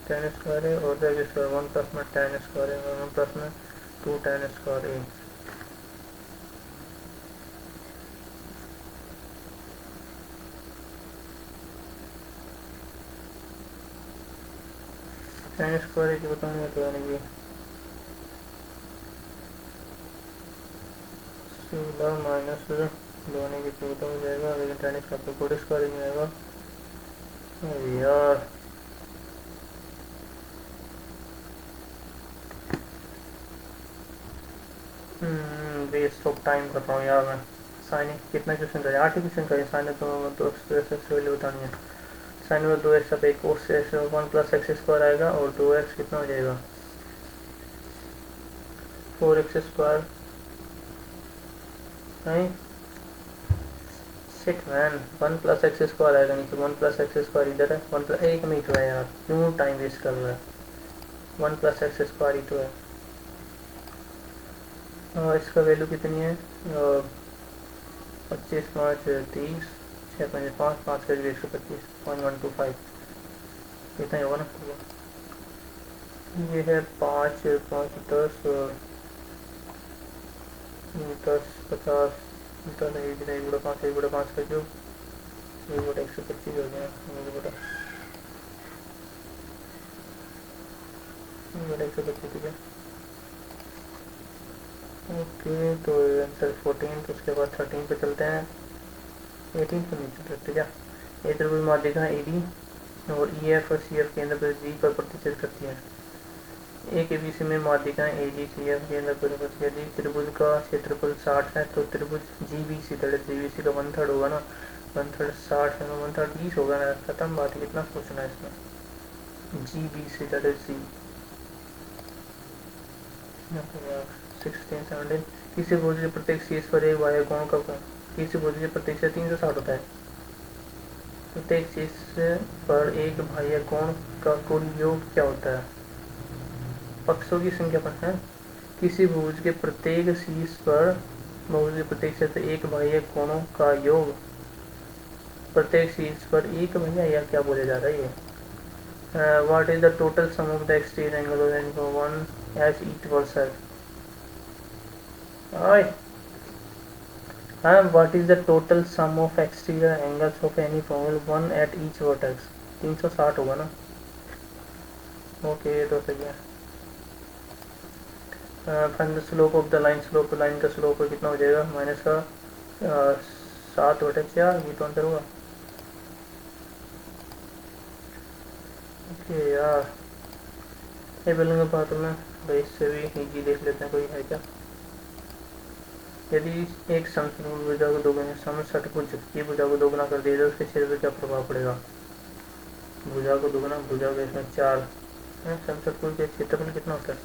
टेन स्क्वायर है और सेक स्क्वायर 1 प्लस में टेन स्क्वायर है 1 प्लस में 2 टेन स्क्वायर है। साइन स्क्वायर की बताऊँगा तो यानी कि 16 माइनस 2 आने की 14 हो जाएगा, लेकिन tan इसका आपको कोड स्क्वायर ही आएगा। अरे यार वेस्ट ऑफ टाइम कर रहा हूँ यार मैं। साइन कितना क्वेश्चन करें, 8 क्वेश्चन करें। साइन तो एक्स वैल्यू बतानी है। साइन में 2x अब एक cos x 1 plus x square आएगा और 2x कितना हो जाएगा 4x स्क्वायर। नहीं shit man, 1 plus x square आएगा नीचे, 1 प्लस एक्स स्क्वायर इधर है, 1 प्लस एक में ही तो है यार, क्यों टाइम वेस्ट कर रहा है। 1 प्लस एक्स स्क्वायर ही तो है। और इसका वैल्यू कितनी है 25 5 30 6 5 5 5 का 125.125 इतना ही होगा ना। ये है 5 5 10 10 50 10 1 बटा 5 1 बटा 5 का क्यूब 1 बटा 125 हो गया 1 बटा 125 ठीक है। ओके तो आंसर 14, तो उसके बाद 13 पे चलते हैं। 18 पे नहीं चल सकते क्या। ए त्रिभुज माध्यिका ए डी और ई एफ और सी एफ केंद्र पर जी पर प्रतिच्छेद करती है। ए के बी सी में माध्यिकाएं ए डी सी एफ केंद्र पर प्रतिच्छेद। जी त्रिभुज का क्षेत्रफल 60 है, तो त्रिभुज G B C that G B C का 1/3 होगा ना, 1/3 60 है ना, 1/3 20 होगा ना। खत्म बात है, कितना सोचना है इसमें। G B C that is C 16 17। किसी भुज के प्रत्येक शीर्ष पर एक बाह्य कोण का किसी भुज के प्रत्येक से 360 होता है। प्रत्येक शीर्ष पर एक बाह्य कोण का कुल योग क्या होता है। पक्षों की संख्या पर है। किसी भुज के प्रत्येक शीर्ष पर बहुभुज के प्रत्येक से एक बाह्य कोणों का योग, प्रत्येक शीर्ष पर एक भैया या क्या बोले जा रहा है। What is the total sum of the exterior angle of any one edge each vertices. what is the total sum of exterior angles of any triangle one at each vertex। 360 होगा ना। ओके ये तो सही है। Find the slope of the line. Slope line का slope कितना हो जाएगा माइनस का 7 वर्टेक्स यार, ये तो आंसर होगा। ओके यार ये बोलेंगे बात में भाई, इससे भी इजी देख लेते हैं कोई है क्या। यदि एक समचतुर्भुज भुजा को दोगुना समषटभुज की भुजा को दोगुना कर दिया जाए, उसके क्षेत्र पर क्या प्रभाव पड़ेगा। भुजा को दोगुना, भुजा के इसमें 4 समषटभुज के क्षेत्रफल कितना होता है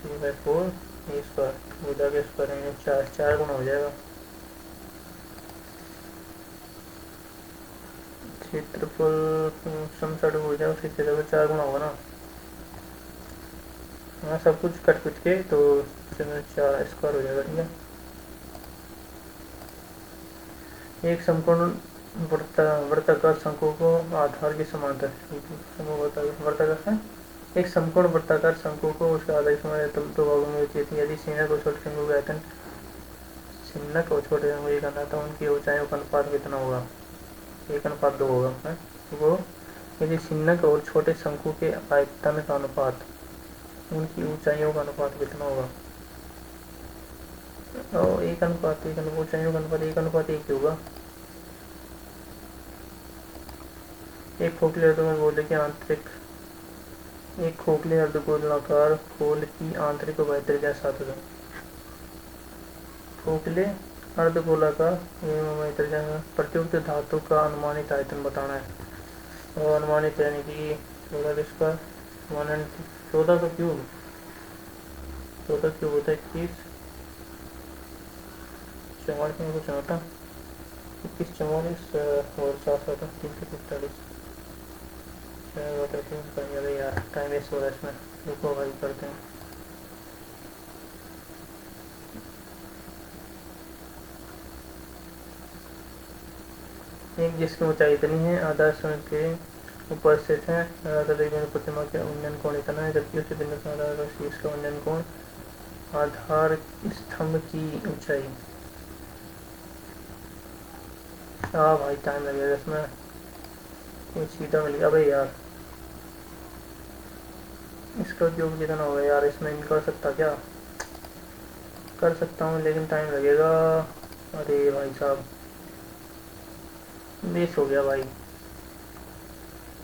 3/4 स्क्वायर, भुजा के स्क्वायर में 4 गुना हो जाएगा। क्षेत्रफल समषटभुज है, उसके क्षेत्रफल 4 गुना होगा ना। हाँ सब कुछ कट पिट के तो 4 स्क्वायर हो जाएगा ठीक है। एक समकोण वृत्ताकार शंकु को आधार के समांतर वृत्ताकार है। एक समकोण वृत्ताकार शंकु को उसके आधार के समांतर दो भागों में विभाजित है। यदि सीनक और छोटे शंकु का आयतन सीनक और छोटे शंकु एक करना था, उनकी ऊंचाइयों का अनुपात कितना होगा 1:2 होगा है। वो यदि सीनक और छोटे शंकु के आयतन का अनुपात उनकी ऊंचाइयों का अनुपात कितना होगा। और 1:1 ऊंचाइयों का अनुपात 1:1 होगा। एक खोखले अर्धगोल गोले की आंतरिक एक खोखले अर्धगोलाकार गोल की आंतरिक उभय त्रिज्या 7 है। खोखले अर्धगोलाकार प्रत्युक्त धातु का अनुमानित आयतन बताना है। और अनुमानित यानी कि 14 इसका 14 का क्यूब 14 क्यूब होता है 21 44 में कुछ होता 21 44 और 7 होता 345 यार। टाइम वेस्ट हो रहा है इसमें, रुको भाई करते हैं। एक जिसकी ऊंचाई इतनी है, आदर्श के ऊपर स्थित है, प्रतिमा के उन्नयन कोण इतना है, जबकि उस बिंदु से आधार शीर्ष का उन्नयन कोण आधार स्तंभ की ऊंचाई। हाँ भाई टाइम लगेगा इसमें, कुछ सीधा मिल गया भाई यार। इसका उपयोग कितना होगा यार, इसमें नहीं कर सकता क्या? कर सकता हूँ लेकिन टाइम लगेगा। अरे भाई साहब, मिस हो गया भाई।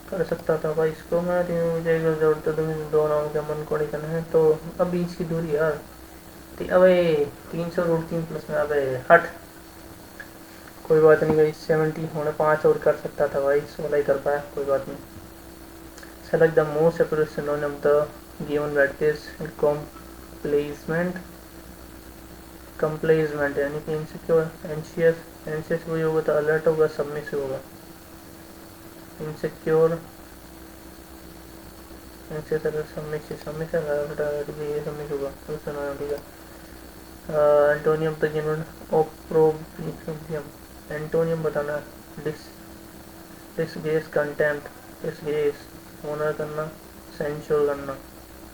कर सकता था भाई इसको मैं, लेकिन मुझे जरूरत तो दो नाम का मन को निकलना है तो। अब बीच की दूरी यार, अबे 300√3 प्लस में, अबे हट। कोई बात नहीं भाई, 70 होने 5 और कर सकता था भाई, 16 ही कर पाया, कोई बात नहीं। Select the most appropriate synonym of the given brackets. Complacement, complacement यानी कि इनसिक्योर, एंशियस, एंशियस वही होगा तो अलर्ट होगा, सबमिसिव होगा। Insecure, anxious, alert, submissive, submissive ये सबमिसिव होगा तो सुना ठीक है। एंटोनियम तो गिवन ओप्रोब्रियम, एंटोनियम बताना। Dis disgrace, contempt, disgrace honour करना, सेंश्योर करना,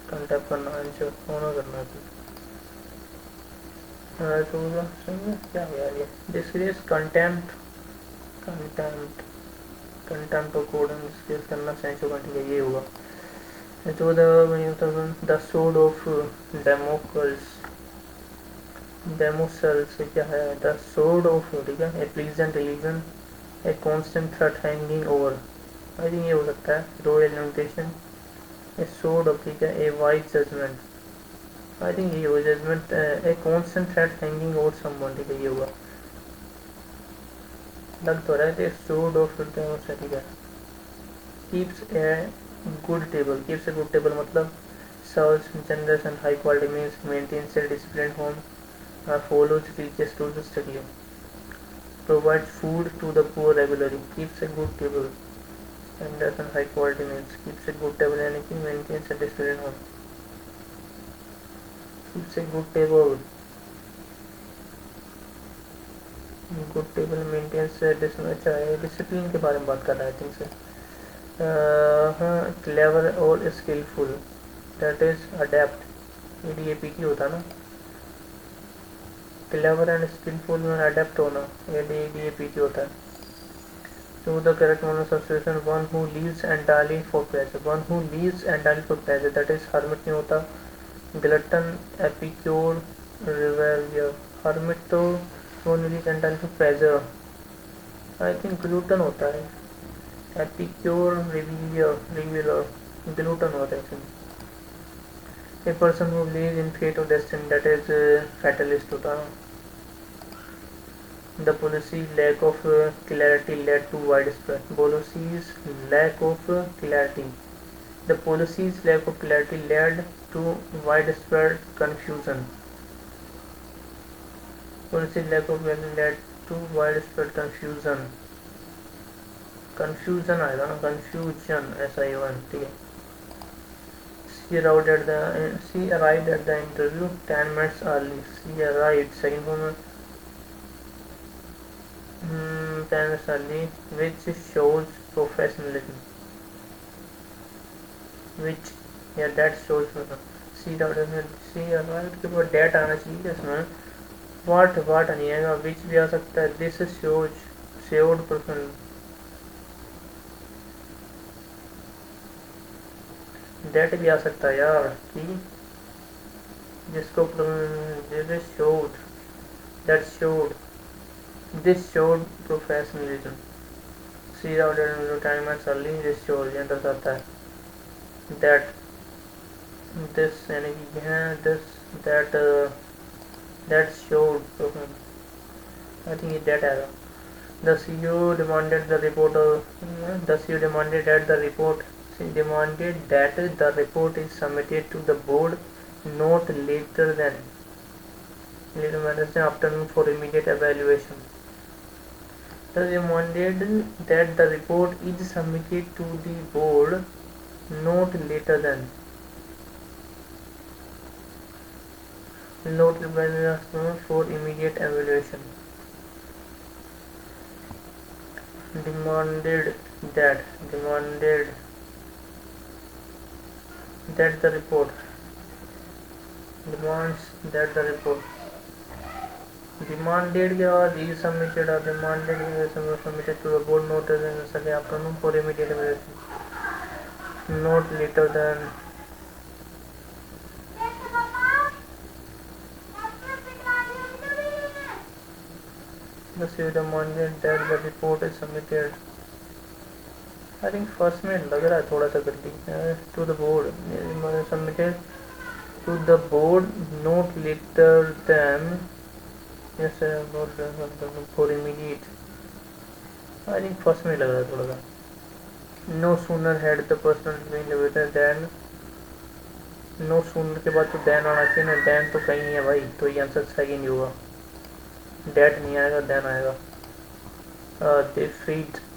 कंटेम्प्ट करना, एंश्योर ऑनर करना। तो सही है क्या यार ये, डिसग्रेस, कंटेम्प्ट, कंटेम्प्ट, कंटेम्प्ट को कोड डिसग्रेस करना, सेंश्योर करना, ठीक है ये होगा। तो the sword of democrats, Damocles क्या है, द सोर्ड ऑफ, ठीक है, a pleasant religion, a constant threat hanging over, I think ये हो सकता है, royal limitation, a sword of, ठीक है, a wise judgement, I think ये होगा judgement, a constant threat hanging over someone, ठीक है ये होगा, लग तो रहा है कि सोर्ड ऑफ, ठीक है। Keeps a good table, keeps a good table मतलब serves generous and high quality, means maintains a discipline home, follows religious rules strictly, provides food to the poor regularly, keeps a good table, and doesn't high quality meals, keeps a good table यानी कि maintains a disciplined home, keeps a good table, good table maintains a अच्छा है, discipline के बारे में बात कर रहा है आई थिंक से। हाँ, क्लेवर और skilful, that is adept, ADAPT होता है ना, क्लेवर एंड स्किलफुल में अडेप्ट होना, ADAPT होता है। To the correct one substitution, one who lives entirely for pleasure, one who lives entirely for pleasure, that is hermit नहीं होता, glutton, epicure, reveler, hermit तो one who lives entirely for pleasure, I think glutton होता है, epicure, reveler, glutton होता है इसमें। A person who lives in fate or destiny, that is fatalist होता है। The policy lack of clarity led to widespread, policy's lack of clarity, the policy's lack of clarity led to widespread confusion, policy lack of clarity led to widespread confusion, confusion आएगा ना, confusion SION, ठीक है। She arrived at the interview 10 minutes early, she arrived second form 10 minutes early, which shows professionalism, which yeah that shows she arrived के बाद that आना चाहिए इसमें, what नहीं आएगा, which भी आ सकता है, this shows showed professionalism, that भी आ सकता है यार, कि जिसको this showed, that showed, this showed professionalism, she arrived at 10 minutes early, this shows ये दर्शाता है, that this यानी कि यहाँ this that showed I think that आएगा। The CEO demanded the report the CEO demanded that the report is submitted to the board not later than Wednesday afternoon for immediate evaluation. The demanded that the report is submitted to the board not later than for immediate evaluation. Demanded that the report demands that the report demanded के बाद is submitted or demanded submitted to the board not later than Saturday afternoon for immediate evaluation, not later than receive the monument that the report is submitted. I think first में लग रहा है थोड़ा सा गलती to the board submitted to the board not later than yes not for immediate. I think first में लग रहा है थोड़ा सा no sooner had the person been liberated than no sooner के बाद तो then आना चाहिए ना then तो कहीं नहीं है भाई तो ये आंसर सही नहीं होगा that नहीं आएगा then आएगा they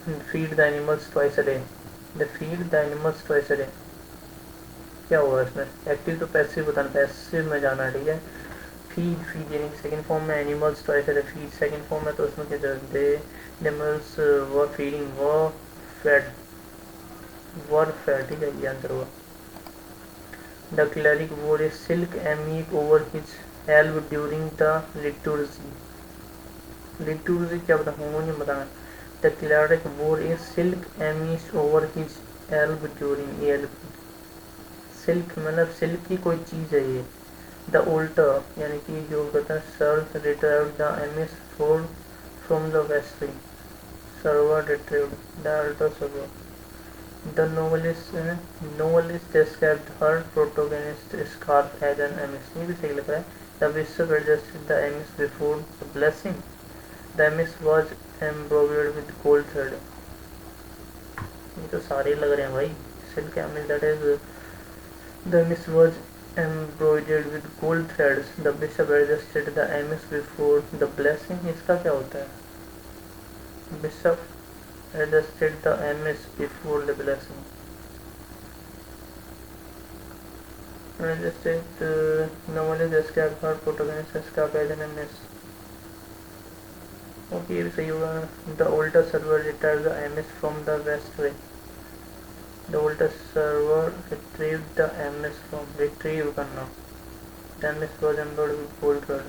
feed the animals twice a day. They feed the animals twice a day. क्या होगा इसमें एक्टिव तो पैसिव बताना पैसिव में जाना है ठीक है फीड यानी सेकंड फॉर्म में animals twice a day feed second form में तो उसमें क्या the animals were feeding were fed ठीक है ये आंसर हुआ the cleric wore a silk amice over his alb during the liturgy क्या बता नहीं बताना The cleric wore a silk amice over his alb during alb. Silk मतलब silk की कोई चीज़ है ये The altar यानी कि जो कहते हैं Sir retrieved the amice from the vestry. Server retrieved the altar server. The novelist described her protagonist scarf as an amice. ये भी सही लग रहा है The bishop adjusted the amice before the blessing. The amice was embroidered with gold thread. ये तो सारे लग रहे हैं भाई silk amice that is the amice was embroidered with gold threads. The bishop adjusted the amice before the blessing. इसका क्या होता है bishop adjusted the amice before the blessing. Adjusted normally describe her protagonist describe as an amice. Okay ये भी सही होगा the older server retrieve the MS from the west way the older server retrieve the MS from retrieve करना the MS was embroidered with gold thread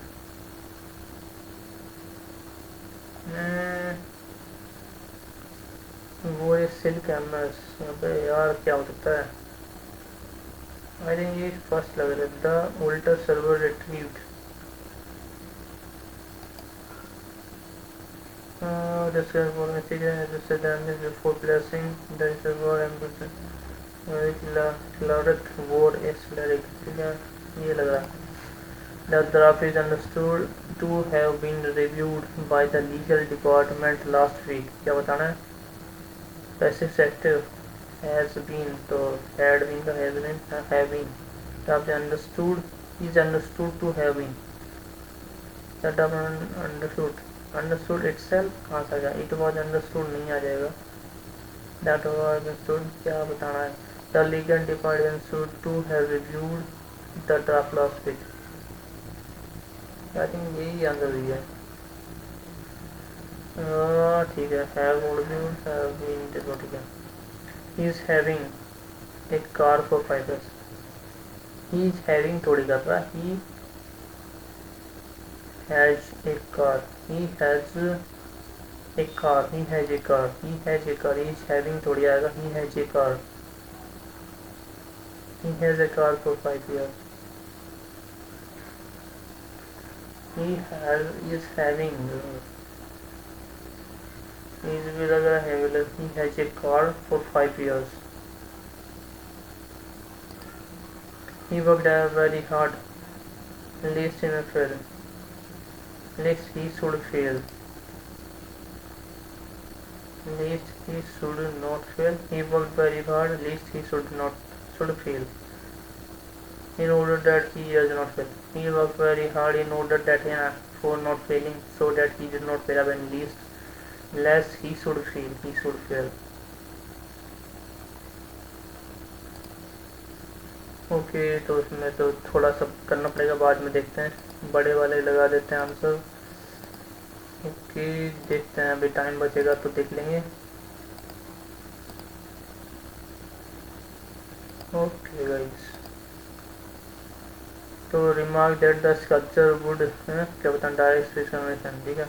वो ये silk MS अबे यार क्या हो सकता है आई थिंक ये फर्स्ट लग रहा है the older server retrieved describe for message and register damage before blessing the reservoir and cleric wore a cleric ठीक है ये लग रहा है the draft is understood to have been reviewed by the legal department last week क्या बताना है passive active has been तो had been तो has been have been draft understood is understood to have been the draft understood itself कहाँ से आ जाए it was understood नहीं आ जाएगा that was understood क्या बताना है the legal department should to have reviewed the draft last week I think यही answer दिया है ठीक है have reviewed have been देखो ठीक है he is having a car for 5 years he is having थोड़ी कर रहा है he has a car he has a car he has a car he has a car he is having थोड़ी आएगा he has a car he has a car for 5 years he is having is भी लग रहा है he has a car for 5 years he worked very hard least in a fail least he should fail least he should not fail he worked very hard least he should fail in order that he does not fail he worked very hard in order that for not failing so that he did not fail when least less he should fail okay तो इसमें तो थोड़ा सा करना पड़ेगा बाद में देखते हैं बड़े वाले लगा देते हैं आंसर ओके देखते हैं अभी टाइम बचेगा तो देख लेंगे ओके गाइस तो remark that the sculpture would क्या बताएं डायरेक्ट रिकमेंडेशन ठीक है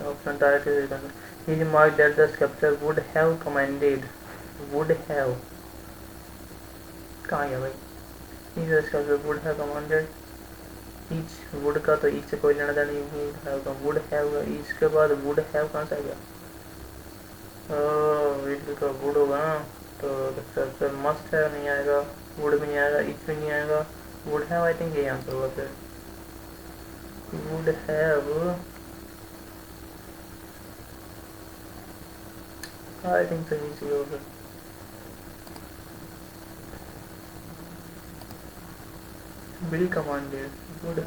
option direct recommendation he remark that the sculpture would have commended would have कहाँ गया भाई he the sculptor would have commanded each would का तो ईच से कोई लेना देना नहीं है, वुड हैव ईच के बाद वुड हैव कहाँ से आ गया? बिजली का वुड होगा ना, तो मस्ट है नहीं आएगा, वुड भी नहीं आएगा, ईच भी नहीं आएगा, वुड हैव आई थिंक ये आंसर होगा फिर। वुड हैव आई थिंक तो ईच होगा। विल कमांडेड वुड,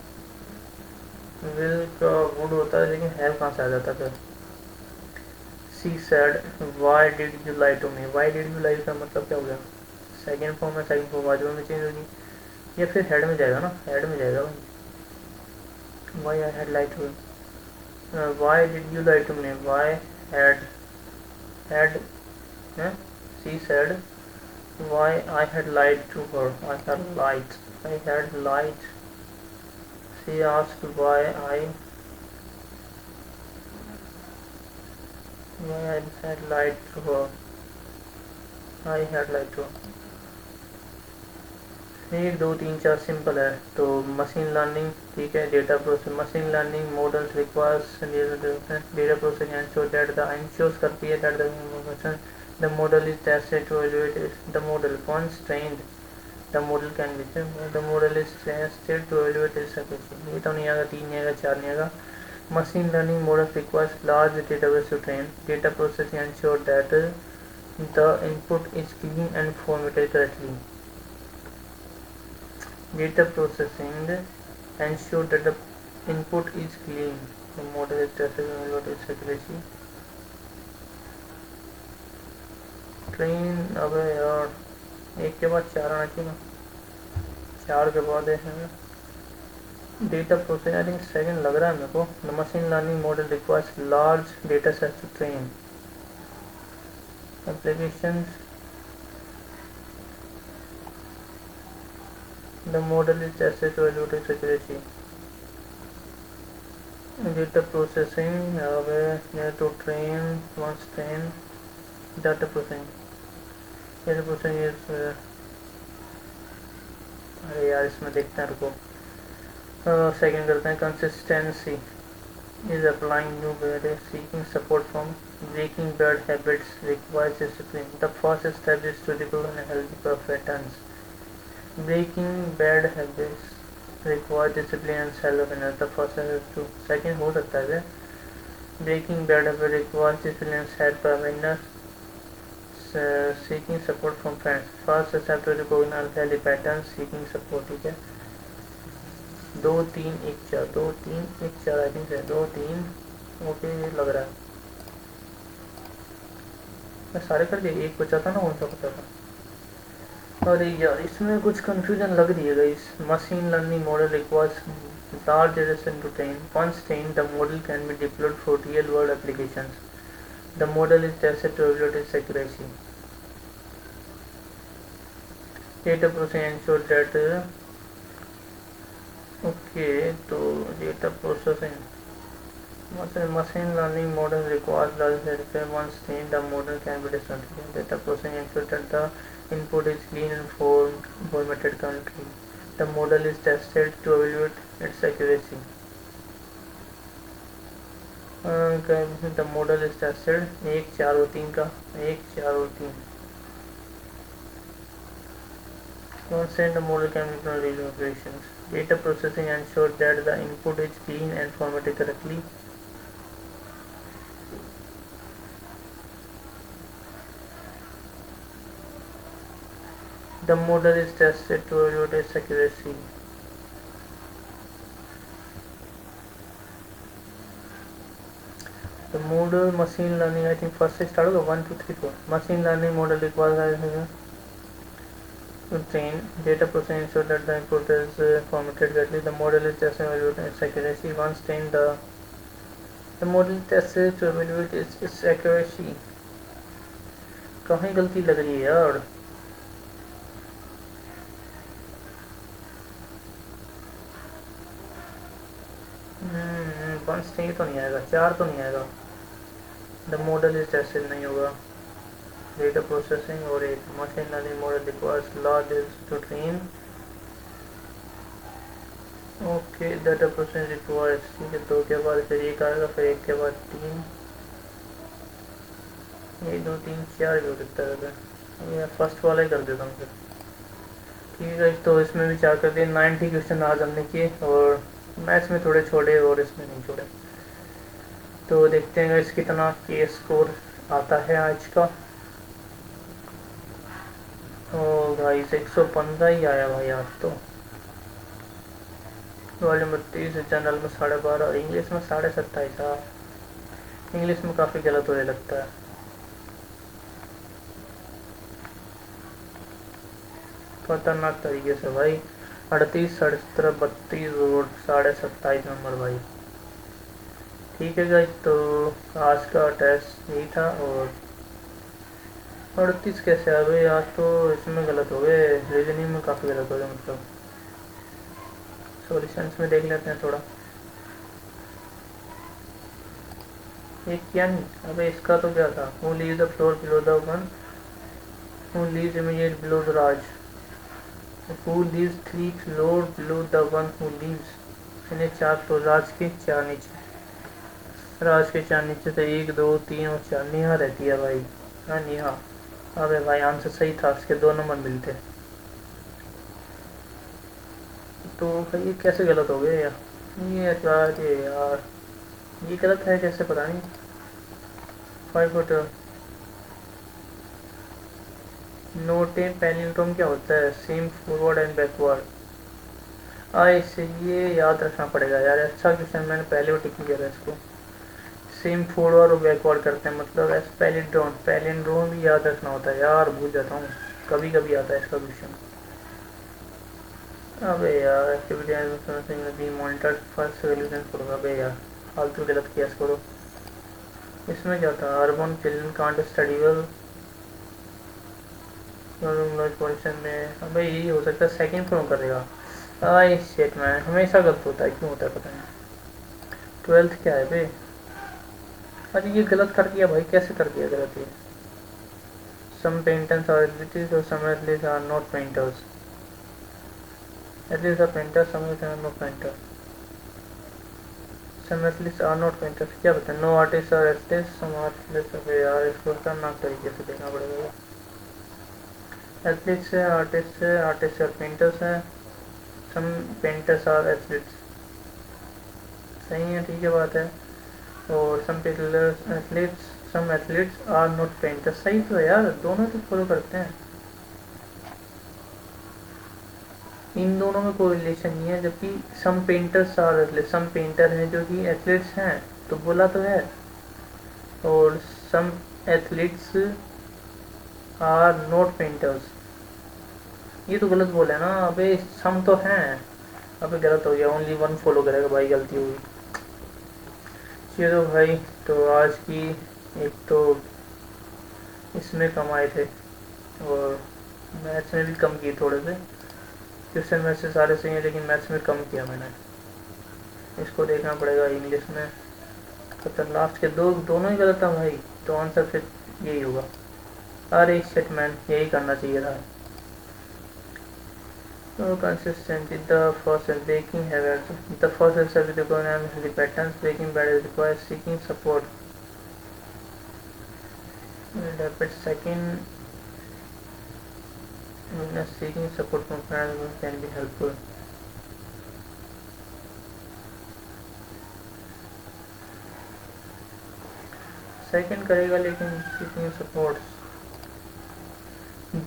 विल का वुड होता है लेकिन हैव कहाँ से आ जाता फिर? She said why did you lie to me, why did you lie का मतलब क्या हो गया? सेकेंड फॉर्म है, सेकेंड फॉर्म वाजब में चेंज होगी, या फिर हेड में जाएगा ना, हेड में जाएगा भाई। Why I had lie to, why did you lie to me, why had she said why I had lied to her, I had lied, she asked why I had lied to her, I had lied to her। 1 2 3 4 simple है तो machine learning, ठीक है, data process, machine learning models requires data process ensure that the ensures करती है that the model is tested to evaluate the model once trained the model can be the model is tested to evaluate its accuracy. ये तो नहीं आएगा, 3 नहीं आएगा, 4 नहीं आएगा। Machine learning models requires large database to train. Data processing ensure that the input is clean and formatted correctly. Data processing ensure that the input is clean. The model is tested on what is accuracy. Train अबे यार, एक के बाद 4 आना चाहिए ना, 4 के बाद है data processing, I think second लग रहा है मेरे को। The machine learning model requires large data set to train applications, the model is tested to evaluate its accuracy. Data processing to train once train data processing, data processing अरे यार इसमें देखते हैं, रुको सेकेंड करते हैं। Consistency is applying new behavior, seeking support from breaking bad habits requires discipline. The first step is to develop healthy patterns. Breaking bad habits requires discipline and self-awareness. The first step is to second हो सकता है breaking bad habits requires discipline and self-awareness. Seeking support from friends. First step to recognize healthy patterns, seeking support, ठीक है। 2 3 1 4 2 3 1 4 I think है 2 3 okay लग रहा है। मैं सारे कर दिए, एक बचा था ना, कौन सा बचा था? अरे यार इसमें कुछ कंफ्यूजन लग रही है guys. Machine learning model requires large data set to train. Once trained, the model can be deployed for real-world applications. The model is tested to evaluate its accuracy. Data processing ensures that okay तो data processing machine learning model requires large data set. Once trained, the model can be deployed. Data processing ensures that the input is clean and formatted correctly. The model is tested to evaluate its accuracy. The model is tested 1 4 और 3 का 1 4 और 3। Once trained, the model can be deployed in operations. Data processing ensures that the input is clean and formatted correctly. The model is tested to evaluate its accuracy. The model machine learning, I think first से start होगा 1 2 3 4. Machine learning model requires to train. Data processing ensures that the input is formatted correctly. The model is tested to evaluate its accuracy. Once trained, the model is tested to evaluate its accuracy. कहीं गलती लग रही है यार। Once train तो नहीं आएगा, 4 तो नहीं आएगा। द मॉडल इज टेस्टेड नहीं होगा। डेटा प्रोसेसिंग और एक machine learning model requires large data to train. Okay data process requires, ठीक है, 2 के बाद फिर 1 आएगा, फिर 1 के बाद 3, 1 2 3 4 भी हो सकता है। ये फर्स्ट वाला ही कर देता हूँ फिर। ठीक है, तो इसमें भी 4 कर दिए। 90 क्वेश्चन आज हमने किए, और मैथ्स में थोड़े छोड़े और इसमें नहीं छोड़े। तो देखते हैं इस कितना के स्कोर आता है आज का। ओ भाई 115 ही आया भाई आज तो। वॉल्यूम 32, जनरल में 12.5, इंग्लिश में 27.5। इंग्लिश में काफ़ी गलत होने लगता है। खतरनाक तरीके से भाई। 38, 17, 32 और 27.5 नंबर भाई। ठीक है गाइस, तो आज का टेस्ट यही था। और 38 कैसे आ गए आज तो, इसमें गलत हो गए, रीजनिंग में काफ़ी गलत हो गए मतलब। सॉल्यूशंस में देख लेते हैं थोड़ा। ये क्या नहीं, अबे इसका तो क्या था, who leave the floor below the one who leaves immediate below the Raj, who leaves 3 floor below the one who leaves इन्हें 4 फ्लोर, राज के 4 नीचे। राज के 4 नीचे तो 1 2 3 और 4 नेहा रहती है भाई। हाँ नेहा। अबे भाई आंसर सही था, उसके 2 नंबर मिलते। तो भाई ये कैसे गलत हो गए यार, ये यार ये गलत है कैसे, पता नहीं। 5 फुट नोट इन पैलिंड्रोम क्या होता है, सेम फॉरवर्ड एंड बैकवर्ड। इससे ये याद रखना पड़ेगा यार, अच्छा क्वेश्चन, मैंने पहले भी टिक किया था इसको। सेम फॉरवर्ड और बैकवर्ड करते हैं मतलब एस पैलिंड्रोम, पैलिंड्रोम भी याद रखना होता है यार, भूल जाता हूँ कभी कभी आता है इसका क्वेश्चन। अबे यार एक्टिविटी मॉनिटर फर्स्ट सोल्यूशन करो। अबे यार फालतू गलत किया इसको तो। इसमें क्या था, urban children can't study well position में। अबे यही हो सकता है, सेकंड फ्लो करेगा। आई शिट मैन, हमेशा गलत होता है, क्यों होता है पता नहीं। 12th क्या है बे, अरे ये गलत कर दिया भाई, कैसे कर दिया गलत ये। सम पेंटर्स आर एथलीट्स और some athletes are not painters. Athletes are painters, some athletes are not painters. Some athletes are not painters क्या बताएं, no artist are athletes, some artist. अबे यार इसको खतरनाक तरीके से देखना पड़ेगा। एथलीट्स है, आर्टिस्ट आर पेंटर्स हैं, सम पेंटर्स आर एथलीट्स। सही है, ठीक है बात है। और some athletes are not painters, सही तो है यार, दोनों तो फॉलो करते हैं। इन दोनों में कोई रिलेशन नहीं है, जबकि some painters are athletes, some painter हैं जो कि एथलीट्स हैं, तो बोला तो है। और some athletes are not painters, ये तो गलत बोला है ना। अबे सम तो हैं, अबे गलत हो गया, ओनली वन फॉलो करेगा भाई, गलती हुई। चलो भाई, तो आज की एक तो इसमें कम आए थे, और मैथ्स में भी कम किए थोड़े से। क्वेश्चन में से सारे सही हैं, लेकिन मैथ्स में कम किया मैंने। इसको देखना पड़ेगा इंग्लिश में। तो लास्ट के दोनों ही गलत था भाई, तो आंसर फिर यही होगा। अरे शिट मैन, यही करना चाहिए था। So consistency, the first is breaking habits. The first is self-recognizing healthy patterns. Breaking bad is requires seeking support. Rapid second, seeking support from friends can be helpful. Second करेगा, लेकिन seeking support.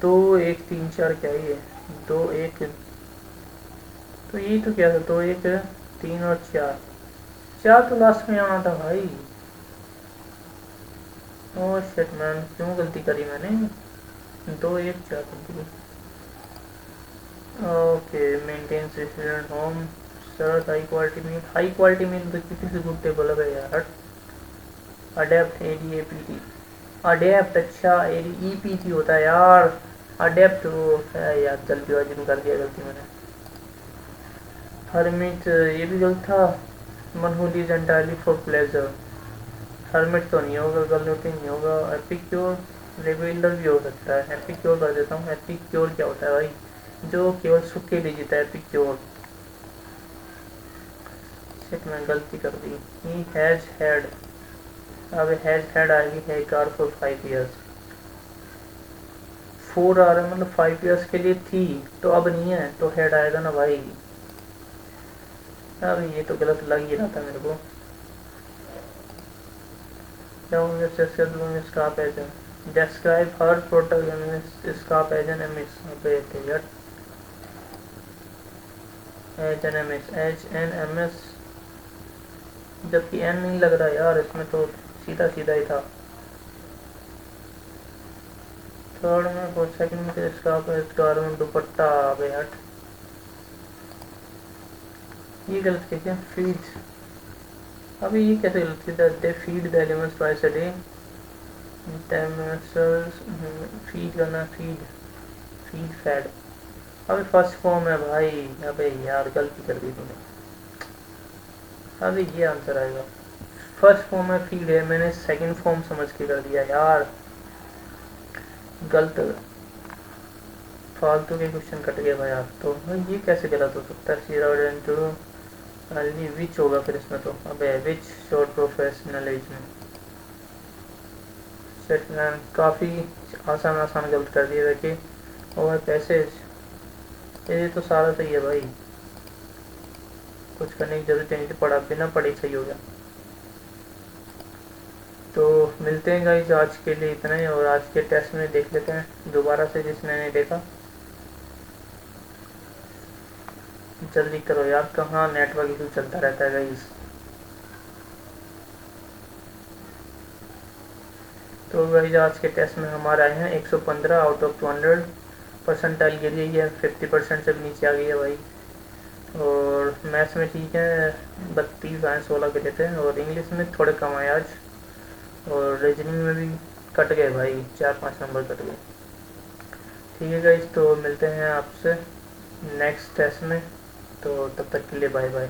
2 1 3 4 क्या ही है, 2 1, तो यही तो क्या था, 2 1 3 और 4। 4 तो लास्ट में आना था भाई। ओह शिट मैन, क्यों गलती करी मैंने, 2 1 4 गलती। Okay, maintain restaurant home search high quality mean तो किसी गुड टेबल है यार। अडेप्ट ADAPT, अडेप्ट, अच्छा EPT होता है यार, अडेप्ट वो है यार, जल्दीबाजी में कर दिया गलती मैंने। हरमिट ये भी गलत था। मन who leaves entirely for pleasure, hermit तो नहीं होगा, गलती नहीं होगा। एपिक्योर रिबिल्डर भी हो सकता है, एपिक्योर कर देता हूँ। एपिक्योर क्या होता है भाई, जो केवल सुख के लिए जीता है, एपिक्योर। शिट, मैं गलती कर दी। ही हैज हैड, अब हैज हैड आएगी है कार फॉर 5 years। 4 आ रहा है, मतलब 5 years के लिए थी, तो अब नहीं है, तो हैड आएगा ना भाई। अब ये तो गलत लग ही रहा था मेरे को। Describe her protagonist escape as an MS। अबे तो यार, एच एन एम एस, जबकि एन नहीं लग रहा यार इसमें, तो सीधा सीधा ही था। थर्ड में फोर्थ सेकंड में इसका में दुपट्टा। अबे हट, ये गलत किया क्या? फीड, अभी ये कैसे गलत किया? They feed the elements twice a day. Feed करना, फीड, फीड फैड। अबे फर्स्ट फॉर्म है भाई। अबे यार गलती कर दी तूने। अभी ये आंसर आएगा। फर्स्ट फॉर्म में फीड है, मैंने सेकंड फॉर्म समझ के कर दिया यार, गलत, फालतू के क्वेश्चन कट गए भाई। आप तो ये कैसे गलत हो सकता है? विच होगा फिर इसमें तो। अबे विच शॉर्ट प्रोफेशनलिज्म। काफ़ी आसान आसान गलत कर दिए देखिए। और पैसेज, ये तो सारा सही है भाई, कुछ करने की जरूरत नहीं थी, पढ़ा बिना पढ़े सही हो गया। तो मिलते हैं गाइस, आज के लिए इतना ही, और आज के टेस्ट में देख लेते हैं दोबारा से, जिसने नहीं देखा जल्दी करो यार, कहाँ नेटवर्क इशू चलता रहता है गाइस। तो गाइस आज के टेस्ट में हमारे आए हैं 115 आउट ऑफ 200, परसेंटाइल गिरी है 50% से भी नीचे आ गई है भाई। और मैथ्स में ठीक है 32 आए, 16 के थे, और इंग्लिश में थोड़े कम आए आज, और रीजनिंग में भी कट गए भाई, 4-5 नंबर कट गए। ठीक है गाइस, तो मिलते हैं आपसे नेक्स्ट टेस्ट में, तो तब तक के लिए बाय बाय।